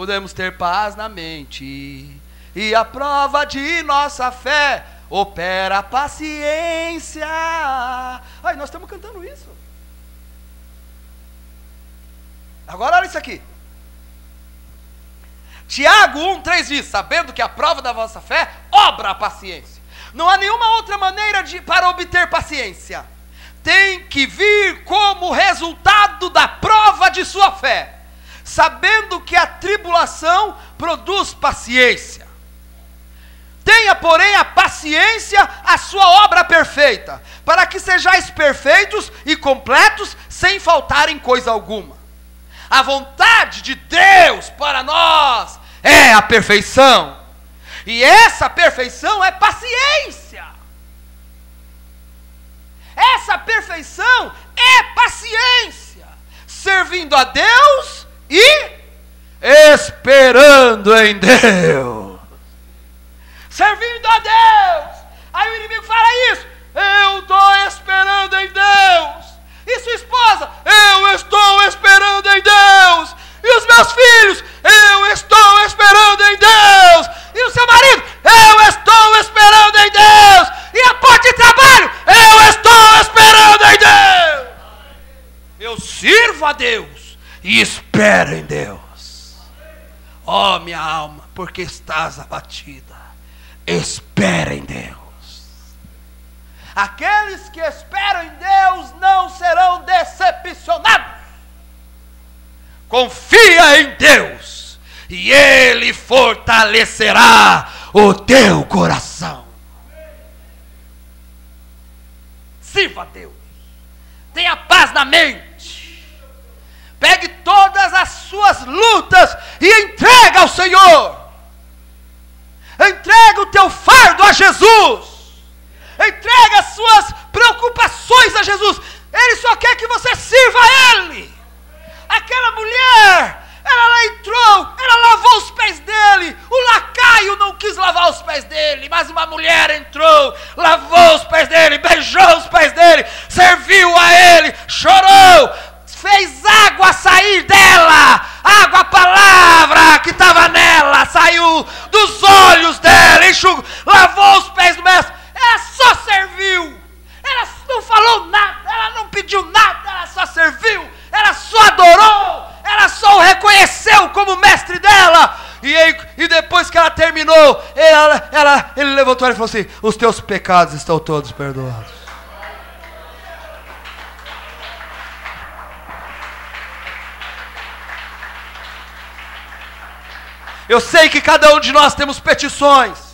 podemos ter paz na mente, e a prova de nossa fé opera a paciência. Ai, nós estamos cantando isso. Agora olha isso aqui. Tiago 1,3 diz: sabendo que a prova da vossa fé obra a paciência. Não há nenhuma outra maneira para obter paciência. Tem que vir como resultado da prova de sua fé, sabendo que a tribulação produz paciência. Tenha, porém, a paciência a sua obra perfeita, para que sejais perfeitos e completos, sem faltar em coisa alguma. A vontade de Deus para nós é a perfeição, e essa perfeição é paciência. Essa perfeição é paciência, servindo a Deus e esperando em Deus. Servindo a Deus. Aí o inimigo fala isso: eu estou esperando em Deus. E sua esposa: eu estou esperando em Deus. E os meus filhos: eu estou esperando em Deus. E o seu marido: eu estou esperando em Deus. E a parte de trabalho: eu estou esperando em Deus. Eu sirvo a Deus e espero em Deus. Ó minha alma, porque estás abatida, espera em Deus. Aqueles que esperam em Deus não serão decepcionados. Confia em Deus e Ele fortalecerá o teu coração. Sirva a Deus. Tenha paz na mente. Pegue todas as suas lutas e entrega ao Senhor. Entrega o teu fardo a Jesus. Entrega as suas preocupações a Jesus. Ele só quer que você sirva a Ele. Aquela mulher, ela entrou, ela lavou os pés dele. O lacaio não quis lavar os pés dele, mas uma mulher entrou, lavou os pés dele, beijou os pés dele, serviu a ele, chorou, fez água sair dela. Água, a palavra que estava nela, saiu dos olhos dela, enxugou, lavou os pés do mestre. Ela só serviu, ela não falou nada, ela não pediu nada, ela só serviu, ela só adorou, ela só o reconheceu como mestre dela. E depois que ela terminou, ele levantou e falou assim: os teus pecados estão todos perdoados. Eu sei que cada um de nós temos petições.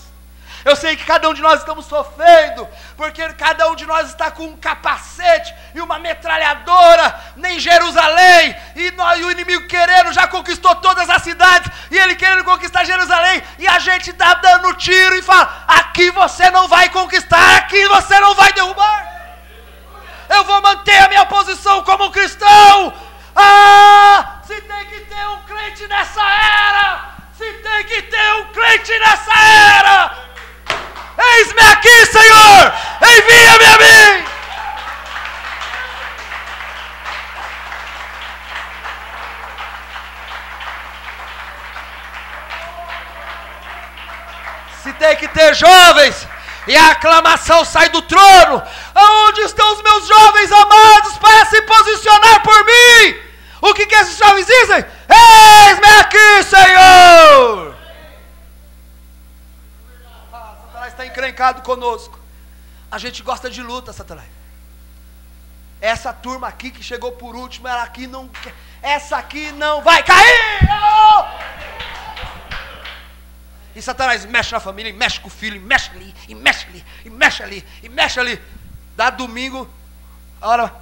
Eu sei que cada um de nós estamos sofrendo, porque cada um de nós está com um capacete e uma metralhadora em Jerusalém, e o inimigo querendo, já conquistou todas as cidades, e ele querendo conquistar Jerusalém, e a gente está dando tiro e fala: aqui você não vai conquistar, aqui você não vai derrubar. Eu vou manter a minha posição como cristão. Se tem que ter um crente nessa era, se tem que ter um crente nessa era, eis-me aqui, Senhor, envia-me a mim. Se tem que ter jovens, e a aclamação sai do trono: aonde estão os meus jovens amados para se posicionar por mim? O que esses jovens dizem? Eis-me aqui, Senhor. Satanás está encrencado conosco. A gente gosta de luta, Satanás. Essa turma aqui que chegou por último, ela aqui não, essa aqui não vai cair. E Satanás mexe na família, e mexe com o filho, e mexe ali, e mexe ali, e mexe ali, e mexe ali. Dá domingo, a hora,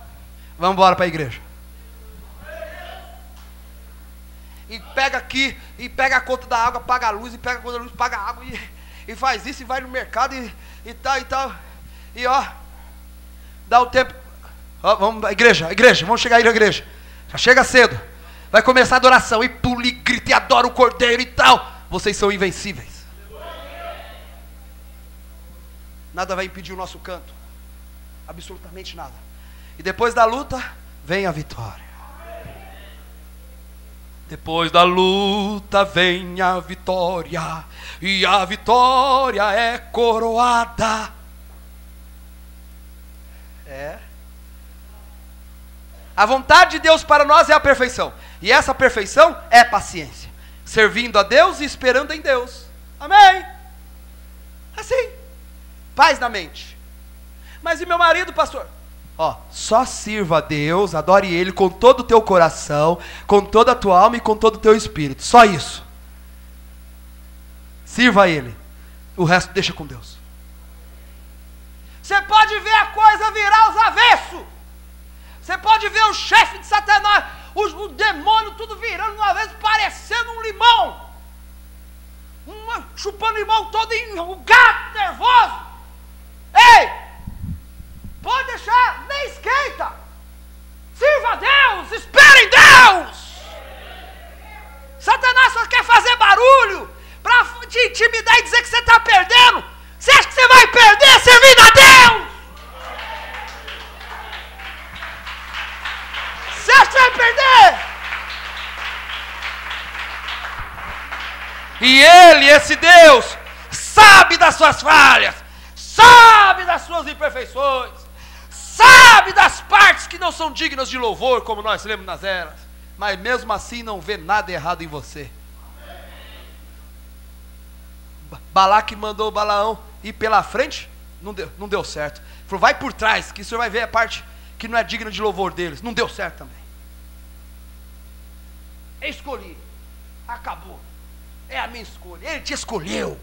vamos embora para a igreja. E pega aqui, e pega a conta da água, paga a luz, e pega a conta da luz, paga a água, e faz isso, e vai no mercado, e tal. E ó, dá o tempo. Ó, vamos, igreja, vamos chegar aí na igreja. Já chega cedo. Vai começar a adoração, e pula, e grita, e adora o cordeiro e tal. Vocês são invencíveis. Nada vai impedir o nosso canto. Absolutamente nada. E depois da luta, vem a vitória. Depois da luta vem a vitória, e a vitória é coroada. A vontade de Deus para nós é a perfeição. E essa perfeição é paciência. Servindo a Deus e esperando em Deus. Amém? Assim. Paz na mente. Mas e meu marido, pastor? Só sirva a Deus, adore Ele com todo o teu coração, com toda a tua alma e com todo o teu espírito. Só isso. Sirva a Ele. O resto deixa com Deus. Você pode ver a coisa virar os avessos. Você pode ver o chefe de Satanás, o demônio tudo virando uma vez, parecendo um limão. Chupando limão todo enrugado, nervoso. Ei! Pode deixar, nem esquenta. Sirva a Deus, espere em Deus. Satanás só quer fazer barulho para te intimidar e dizer que você está perdendo. Você acha que você vai perder servindo a Deus? Você acha que vai perder? E Ele, esse Deus, sabe das suas falhas, sabe das suas imperfeições, sabe das partes que não são dignas de louvor, como nós lemos nas eras, mas mesmo assim não vê nada errado em você. Balaque mandou Balaão ir pela frente, não deu certo. Falou, vai por trás, que o senhor vai ver a parte que não é digna de louvor deles. Não deu certo também. Escolhi, acabou, é a minha escolha. Ele te escolheu,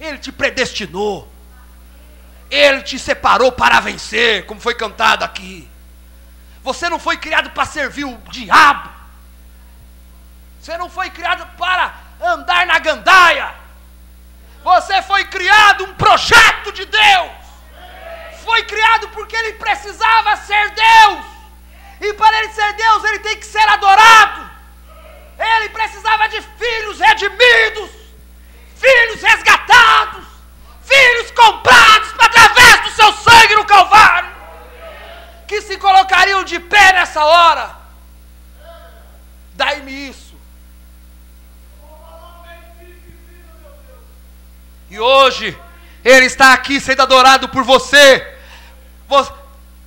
Ele te predestinou, Ele te separou para vencer, como foi cantado aqui. Você não foi criado para servir o diabo, você não foi criado para andar na gandaia, você foi criado um projeto de Deus, foi criado porque Ele precisava ser Deus, e para Ele ser Deus, Ele tem que ser adorado. Ele precisava de filhos redimidos, filhos resgatados, filhos comprados através do seu sangue no Calvário, que se colocariam de pé nessa hora. Dai-me isso. E hoje Ele está aqui sendo adorado por você.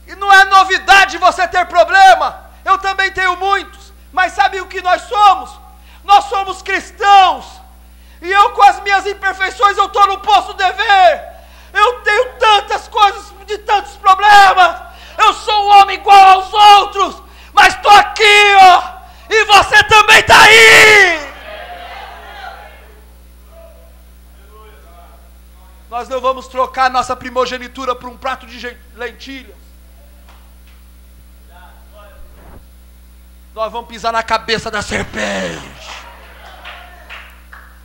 E não é novidade você ter problema. Eu também tenho muitos. Mas sabe o que nós somos? Nós somos cristãos. E eu, com as minhas imperfeições, eu estou no poço de dever. Eu tenho tantas coisas, de tantos problemas. Eu sou um homem igual aos outros, mas estou aqui, e você também está aí. Nós não vamos trocar nossa primogenitura por um prato de lentilhas. Nós vamos pisar na cabeça da serpente.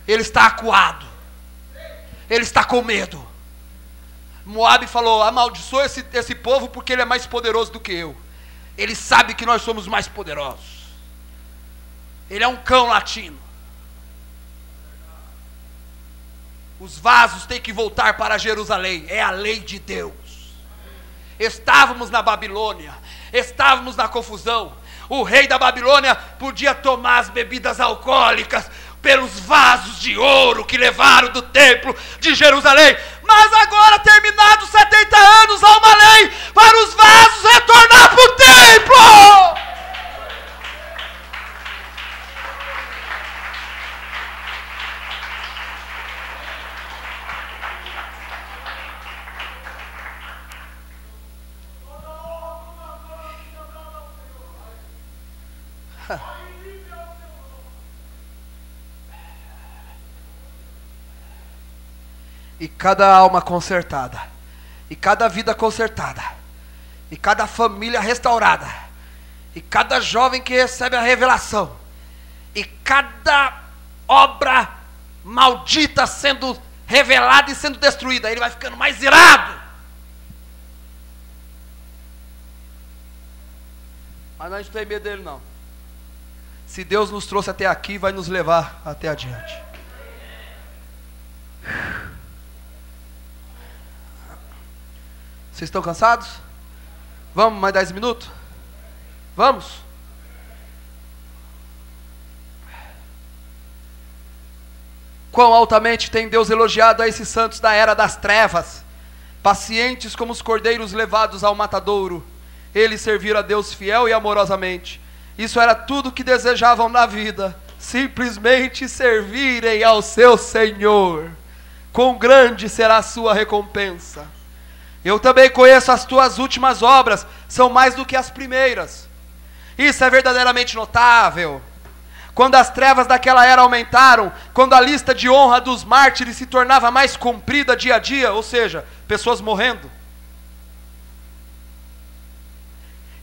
Ele está acuado, ele está com medo. Moabe falou, amaldiçoa esse povo porque ele é mais poderoso do que eu. Ele sabe que nós somos mais poderosos. Ele é um cão latino. Os vasos têm que voltar para Jerusalém. É a lei de Deus. Estávamos na Babilônia, estávamos na confusão. O rei da Babilônia podia tomar as bebidas alcoólicas pelos vasos de ouro que levaram do templo de Jerusalém. Mas agora, terminados 70 anos, há uma lei para os vasos retornar para o templo. E cada alma consertada, e cada vida consertada, e cada família restaurada, e cada jovem que recebe a revelação, e cada obra maldita sendo revelada e sendo destruída, ele vai ficando mais irado. Mas a gente não tem medo dele não. Se Deus nos trouxe até aqui, vai nos levar até adiante. Vocês estão cansados? Vamos mais 10 minutos? Vamos? Quão altamente tem Deus elogiado a esses santos da era das trevas, pacientes como os cordeiros levados ao matadouro. Eles serviram a Deus fiel e amorosamente. Isso era tudo o que desejavam na vida, simplesmente servirem ao seu Senhor. Quão grande será a sua recompensa. Eu também conheço as tuas últimas obras, são mais do que as primeiras. Isso é verdadeiramente notável. Quando as trevas daquela era aumentaram, quando a lista de honra dos mártires se tornava mais comprida dia a dia, ou seja, pessoas morrendo,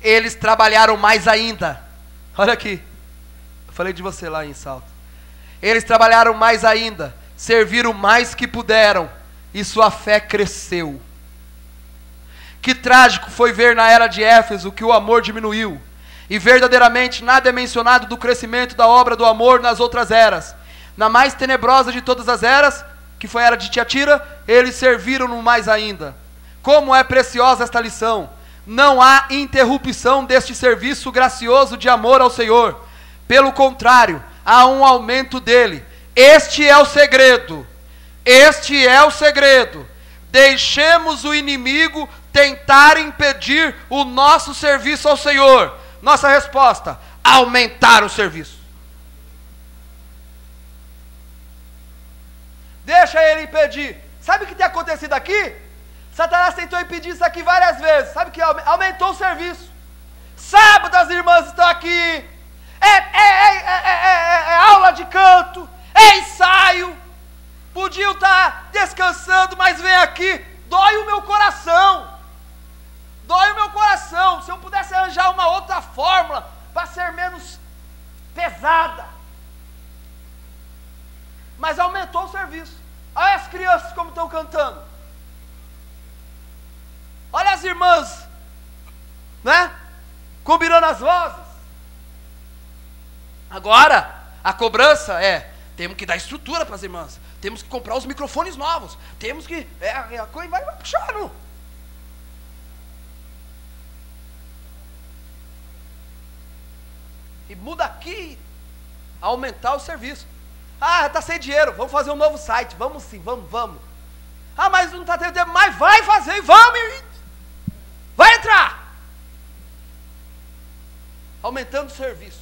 eles trabalharam mais ainda. Olha aqui, eu falei de você lá em Salto. Eles trabalharam mais ainda, serviram mais que puderam, e sua fé cresceu. Que trágico foi ver na era de Éfeso que o amor diminuiu, e verdadeiramente nada é mencionado do crescimento da obra do amor nas outras eras. Na mais tenebrosa de todas as eras, que foi a era de Tiatira, eles serviram-no mais ainda. Como é preciosa esta lição! Não há interrupção deste serviço gracioso de amor ao Senhor. Pelo contrário, há um aumento dele. Este é o segredo. Este é o segredo. Deixemos o inimigo tentar impedir o nosso serviço ao Senhor. Nossa resposta: aumentar o serviço. Deixa ele impedir. Sabe o que tem acontecido aqui? Satanás tentou impedir isso aqui várias vezes. Sabe o que aumentou o serviço? Sábado as irmãs estão aqui. É aula de canto. É ensaio. Podiam estar descansando, mas vem aqui. Dói o meu coração. Dói o meu coração. Se eu pudesse arranjar uma outra fórmula para ser menos pesada. Mas aumentou o serviço. Olha as crianças como estão cantando. Olha as irmãs, né? Combinando as vozes. Agora, a cobrança é: temos que dar estrutura para as irmãs. Temos que comprar os microfones novos. Temos que... a coisa vai puxando. E muda aqui, aumentar o serviço. Ah, está sem dinheiro, vamos fazer um novo site. Vamos sim, vamos. Ah, mas não está tendo tempo, mas vai fazer, vamos. Vai entrar. Aumentando o serviço.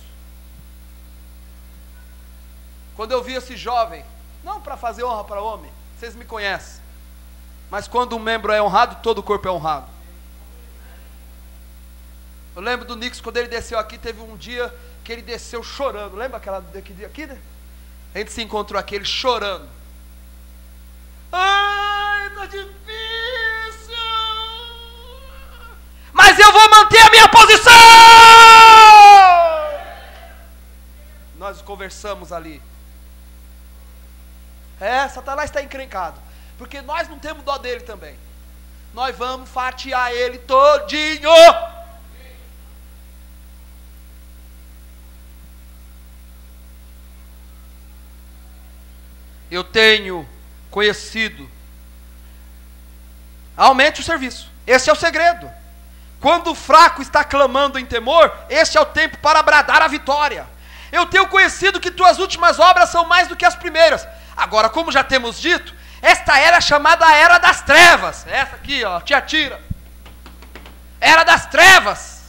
Quando eu vi esse jovem, não para fazer honra para homem, vocês me conhecem, mas quando um membro é honrado, todo o corpo é honrado. Eu lembro do Nix, quando ele desceu aqui, teve um dia que ele desceu chorando. Lembra aquela aqui, né? A gente se encontrou aqui, ele chorando. Ai, tá difícil. Mas eu vou manter a minha posição. Nós conversamos ali. Satanás está encrencado, porque nós não temos dó dele também. Nós vamos fatiar ele todinho. Eu tenho conhecido. Aumente o serviço. Esse é o segredo. Quando o fraco está clamando em temor, este é o tempo para bradar a vitória. Eu tenho conhecido que tuas últimas obras são mais do que as primeiras. Agora, como já temos dito, esta era chamada a Era das Trevas. Essa aqui, ó, Tiatira. Era das Trevas.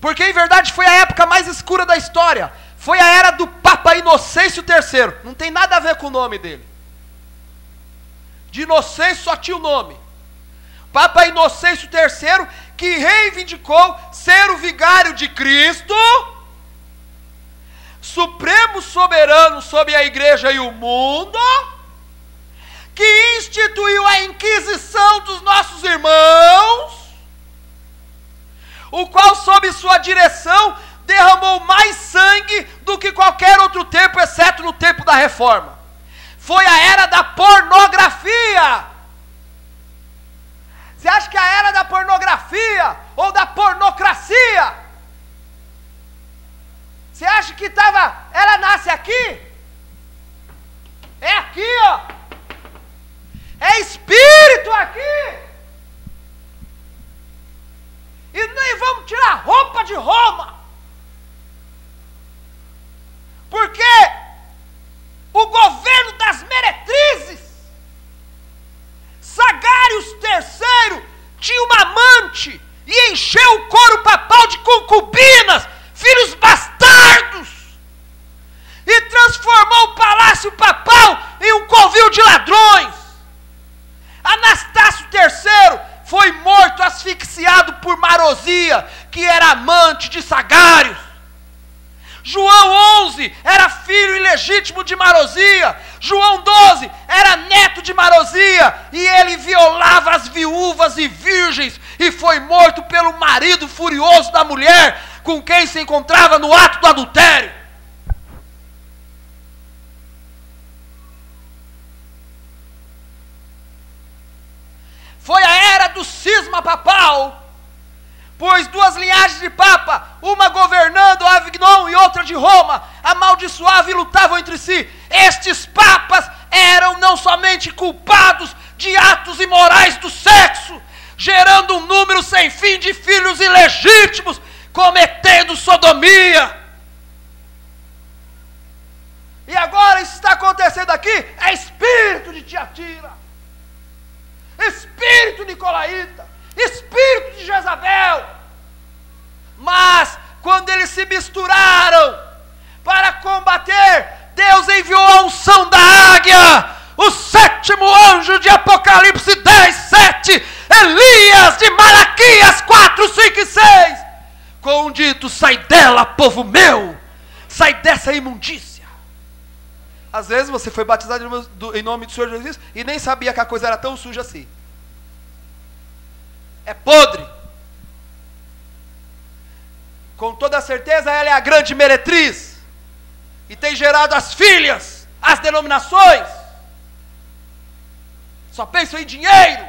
Porque em verdade foi a época mais escura da história. Foi a era do Papa Inocêncio III. Não tem nada a ver com o nome dele. De Inocêncio só tinha o nome. Papa Inocêncio III, que reivindicou ser o vigário de Cristo, supremo soberano sobre a igreja e o mundo, que instituiu a Inquisição dos nossos irmãos, o qual, sob sua direção, derramou mais sangue do que qualquer outro tempo, exceto no tempo da Reforma. Foi a era da pornografia. Você acha que a era da pornografia ou da pornocracia? Você acha que ela nasce aqui? É aqui, ó. É espírito aqui. E nem vamos tirar roupa de Roma. que era amante de Sagários. João 11 era filho ilegítimo de Marozia. João 12 era neto de Marozia. E ele violava as viúvas e virgens e foi morto pelo marido furioso da mulher com quem se encontrava no ato do adultério. Foi a era do cisma papal, pois duas linhagens de papa, uma governando a Avignon e outra de Roma, amaldiçoavam e lutavam entre si. Estes papas eram não somente culpados de atos imorais do sexo, gerando um número sem fim de filhos ilegítimos, cometendo sodomia. E agora isso está acontecendo aqui, é espírito de Tiatira, espírito nicolaíta, espírito de Jezabel. Mas quando eles se misturaram para combater, Deus enviou a unção da águia, o sétimo anjo de Apocalipse 10, 7, Elias de Malaquias 4, 5 e 6, com um dito: sai dela, povo meu, sai dessa imundícia. Às vezes você foi batizado em nome do Senhor Jesus e nem sabia que a coisa era tão suja assim. É podre. Com toda certeza ela é a grande meretriz e tem gerado as filhas, as denominações. Só pensam em dinheiro,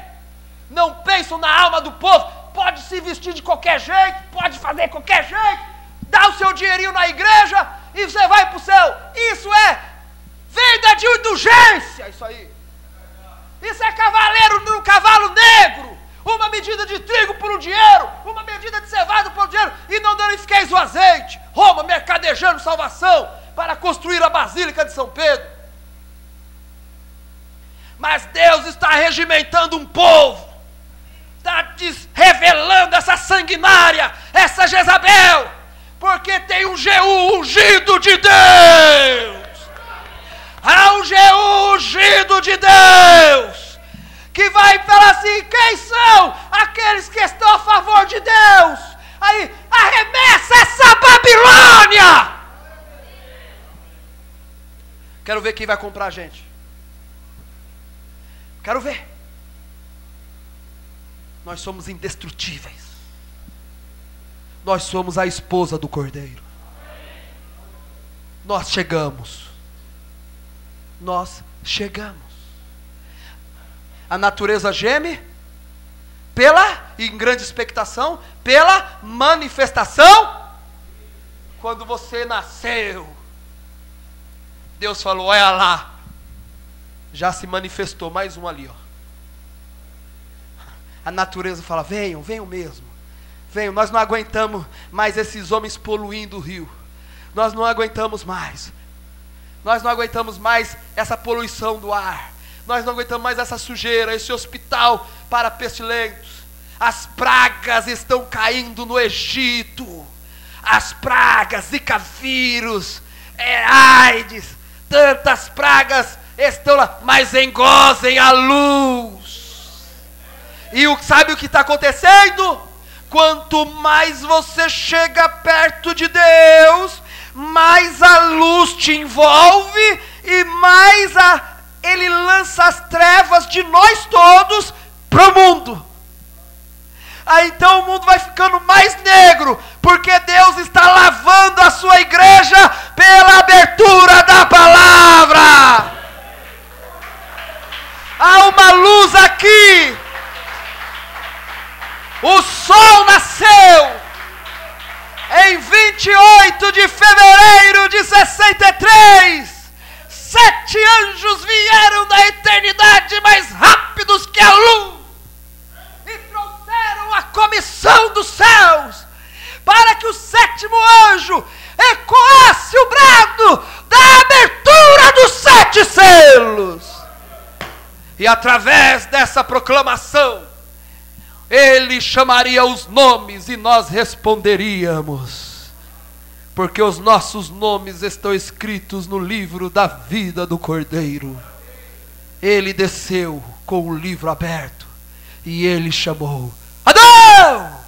não pensam na alma do povo. Pode se vestir de qualquer jeito, pode fazer qualquer jeito, dá o seu dinheirinho na igreja e você vai para o céu. Isso é venda de indulgência, isso aí. Isso é cavaleiro no cavalo negro. Uma medida de trigo por um dinheiro, uma medida de cevada por um dinheiro, e não danifiqueis o azeite. Roma mercadejando salvação para construir a Basílica de São Pedro. Mas Deus está regimentando um povo, está revelando essa sanguinária, essa Jezabel, porque tem um Jeú ungido de Deus. Há um Jeú ungido de Deus, que vai falar assim: quem são aqueles que estão a favor de Deus? Aí, arremessa essa Babilônia! Quero ver quem vai comprar a gente. Quero ver. Nós somos indestrutíveis. Nós somos a esposa do Cordeiro. Nós chegamos. Nós chegamos. A natureza geme em grande expectação, pela manifestação. Quando você nasceu, Deus falou: olha lá, já se manifestou mais um ali, ó. A natureza fala: venham, venham mesmo, venham. Nós não aguentamos mais esses homens poluindo o rio. Nós não aguentamos mais. Nós não aguentamos mais essa poluição do ar. Nós não aguentamos mais essa sujeira, esse hospital para pestilentos. As pragas estão caindo no Egito. As pragas, Zika vírus, AIDS, tantas pragas estão lá, mas engozem a luz. E sabe o que está acontecendo? Quanto mais você chega perto de Deus, mais a luz te envolve e mais Ele lança as trevas de nós todos para o mundo. Aí então o mundo vai ficando mais negro, porque Deus está lavando a sua igreja pela abertura da palavra. Há uma luz aqui. O sol nasceu em 28 de fevereiro de 63. 7 anjos vieram da eternidade mais rápidos que a luz e trouxeram a comissão dos céus para que o 7º anjo ecoasse o brado da abertura dos 7 selos. E através dessa proclamação, ele chamaria os nomes e nós responderíamos, porque os nossos nomes estão escritos no livro da vida do Cordeiro. Ele desceu com o livro aberto e ele chamou: Adão!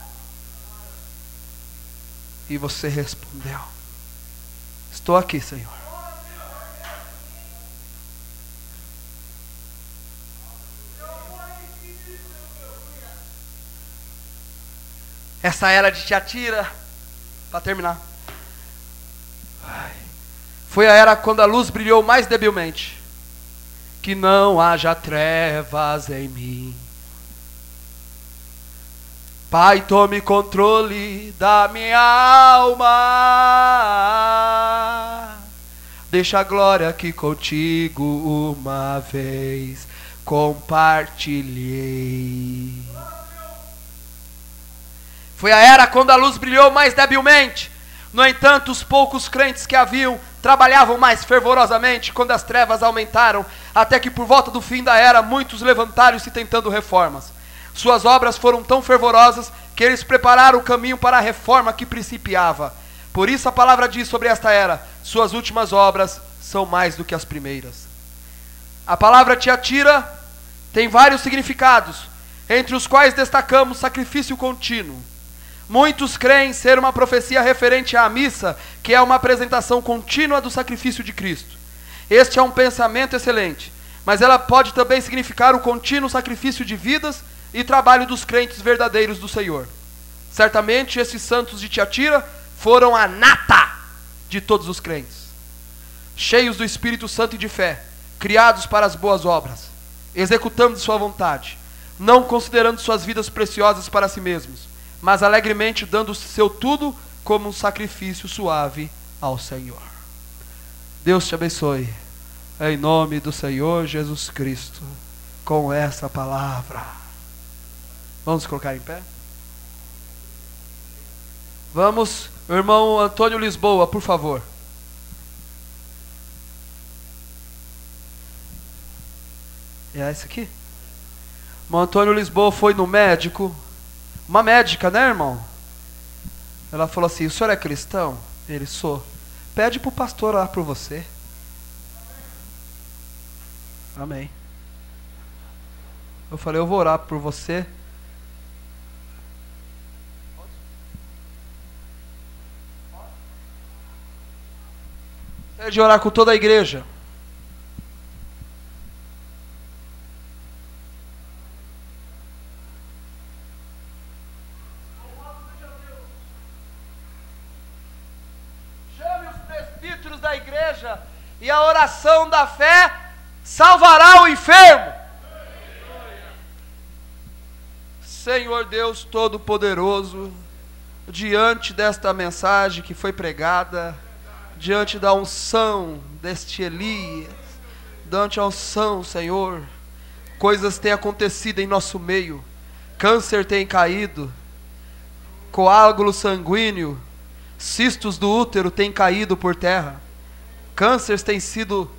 E você respondeu: estou aqui, Senhor. Essa era de Tiatira, para terminar, foi a era quando a luz brilhou mais debilmente. Que não haja trevas em mim. Pai, tome controle da minha alma. Deixa a glória que contigo uma vez compartilhei. Foi a era quando a luz brilhou mais debilmente. No entanto, os poucos crentes que haviam trabalhavam mais fervorosamente quando as trevas aumentaram, até que por volta do fim da era, muitos levantaram-se tentando reformas. Suas obras foram tão fervorosas que eles prepararam o caminho para a reforma que principiava. Por isso a palavra diz sobre esta era: suas últimas obras são mais do que as primeiras. A palavra Tiatira tem vários significados, entre os quais destacamos sacrifício contínuo. Muitos creem ser uma profecia referente à missa, que é uma apresentação contínua do sacrifício de Cristo. Este é um pensamento excelente, mas ela pode também significar o contínuo sacrifício de vidas e trabalho dos crentes verdadeiros do Senhor. Certamente esses santos de Tiatira foram a nata de todos os crentes, cheios do Espírito Santo e de fé, criados para as boas obras, executando sua vontade, não considerando suas vidas preciosas para si mesmos, mas alegremente dando o seu tudo como um sacrifício suave ao Senhor. Deus te abençoe, em nome do Senhor Jesus Cristo, com essa palavra. Vamos colocar em pé? Vamos, irmão Antônio Lisboa, por favor. É esse aqui? Irmão Antônio Lisboa foi no médico. Uma médica, né, irmão? Ela falou assim: o senhor é cristão? Ele: sou. Pede para o pastor orar por você. Amém. Eu falei: eu vou orar por você. Pede orar com toda a igreja. Da igreja, e a oração da fé salvará o enfermo. Senhor Deus Todo-Poderoso, diante desta mensagem que foi pregada, diante da unção deste Elias, diante da unção, Senhor, coisas têm acontecido em nosso meio. Câncer tem caído, coágulo sanguíneo, cistos do útero têm caído por terra. Cânceres têm sido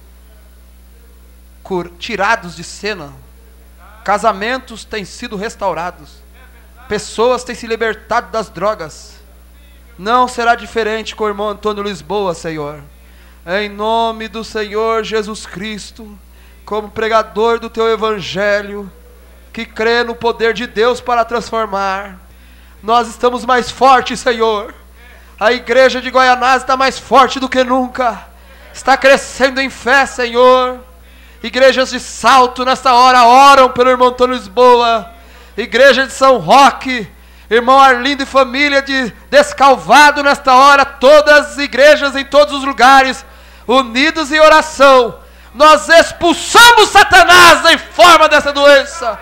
tirados de cena. Casamentos têm sido restaurados. Pessoas têm se libertado das drogas. Não será diferente com o irmão Antônio Lisboa, Senhor. Em nome do Senhor Jesus Cristo, como pregador do Teu Evangelho, que crê no poder de Deus para transformar, nós estamos mais fortes, Senhor. A igreja de Goianás está mais forte do que nunca. Está crescendo em fé, Senhor. Igrejas de Salto nesta hora oram pelo irmão Antônio Lisboa. Igreja de São Roque, irmão Arlindo e família de Descalvado nesta hora. Todas as igrejas em todos os lugares, unidos em oração. Nós expulsamos Satanás em forma dessa doença.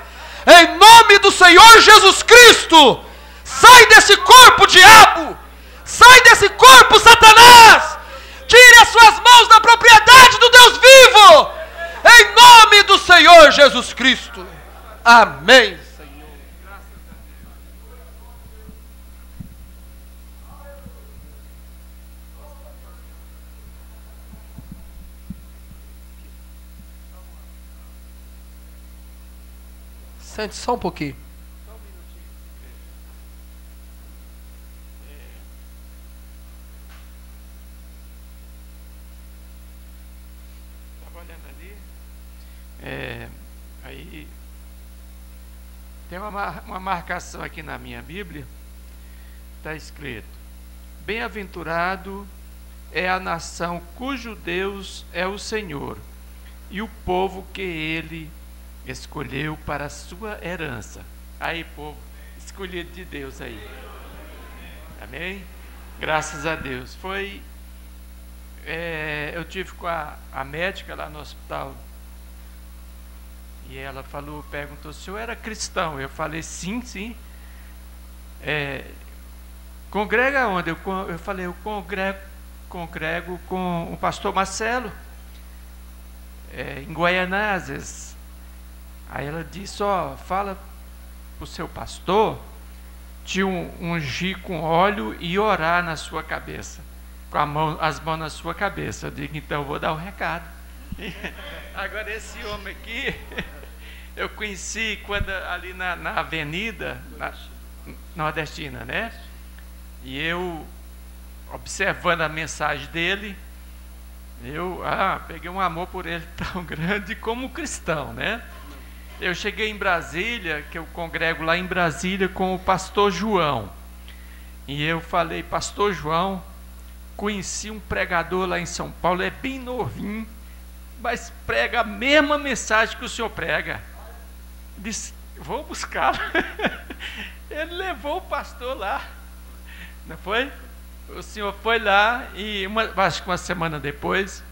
Em nome do Senhor Jesus Cristo. Sai desse corpo, diabo. Sai desse corpo, Satanás. Tire as suas mãos da propriedade do Deus vivo, em nome do Senhor Jesus Cristo. Amém, Senhor. Sente só um pouquinho. Aí tem uma marcação aqui na minha Bíblia, está escrito: Bem-aventurado é a nação cujo Deus é o Senhor, e o povo que ele escolheu para a sua herança. Aí, povo escolhido de Deus aí. Amém? Graças a Deus. Eu tive com a médica lá no hospital, e ela perguntou, o senhor era cristão? Eu falei, sim. Congrega onde? Eu falei, eu congrego com o pastor Marcelo, em Guaianazes. Aí ela disse, fala para o seu pastor te ungir com óleo e orar na sua cabeça, com as mãos na sua cabeça. Eu digo, então eu vou dar o recado. Agora esse homem aqui, eu conheci quando ali na avenida nordestina, né? E eu, observando a mensagem dele, eu peguei um amor por ele tão grande como cristão, né? Eu cheguei em Brasília, que eu congrego lá em Brasília com o pastor João, e eu falei, pastor João, conheci um pregador lá em São Paulo, é bem novinho, mas prega a mesma mensagem que o senhor prega. Disse, vou buscá-lo. Ele levou o pastor lá, não foi? O senhor foi lá e acho que uma semana depois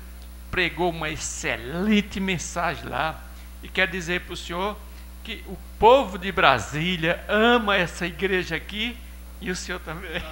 pregou uma excelente mensagem lá, e quer dizer para o senhor que o povo de Brasília ama essa igreja aqui, e o senhor também.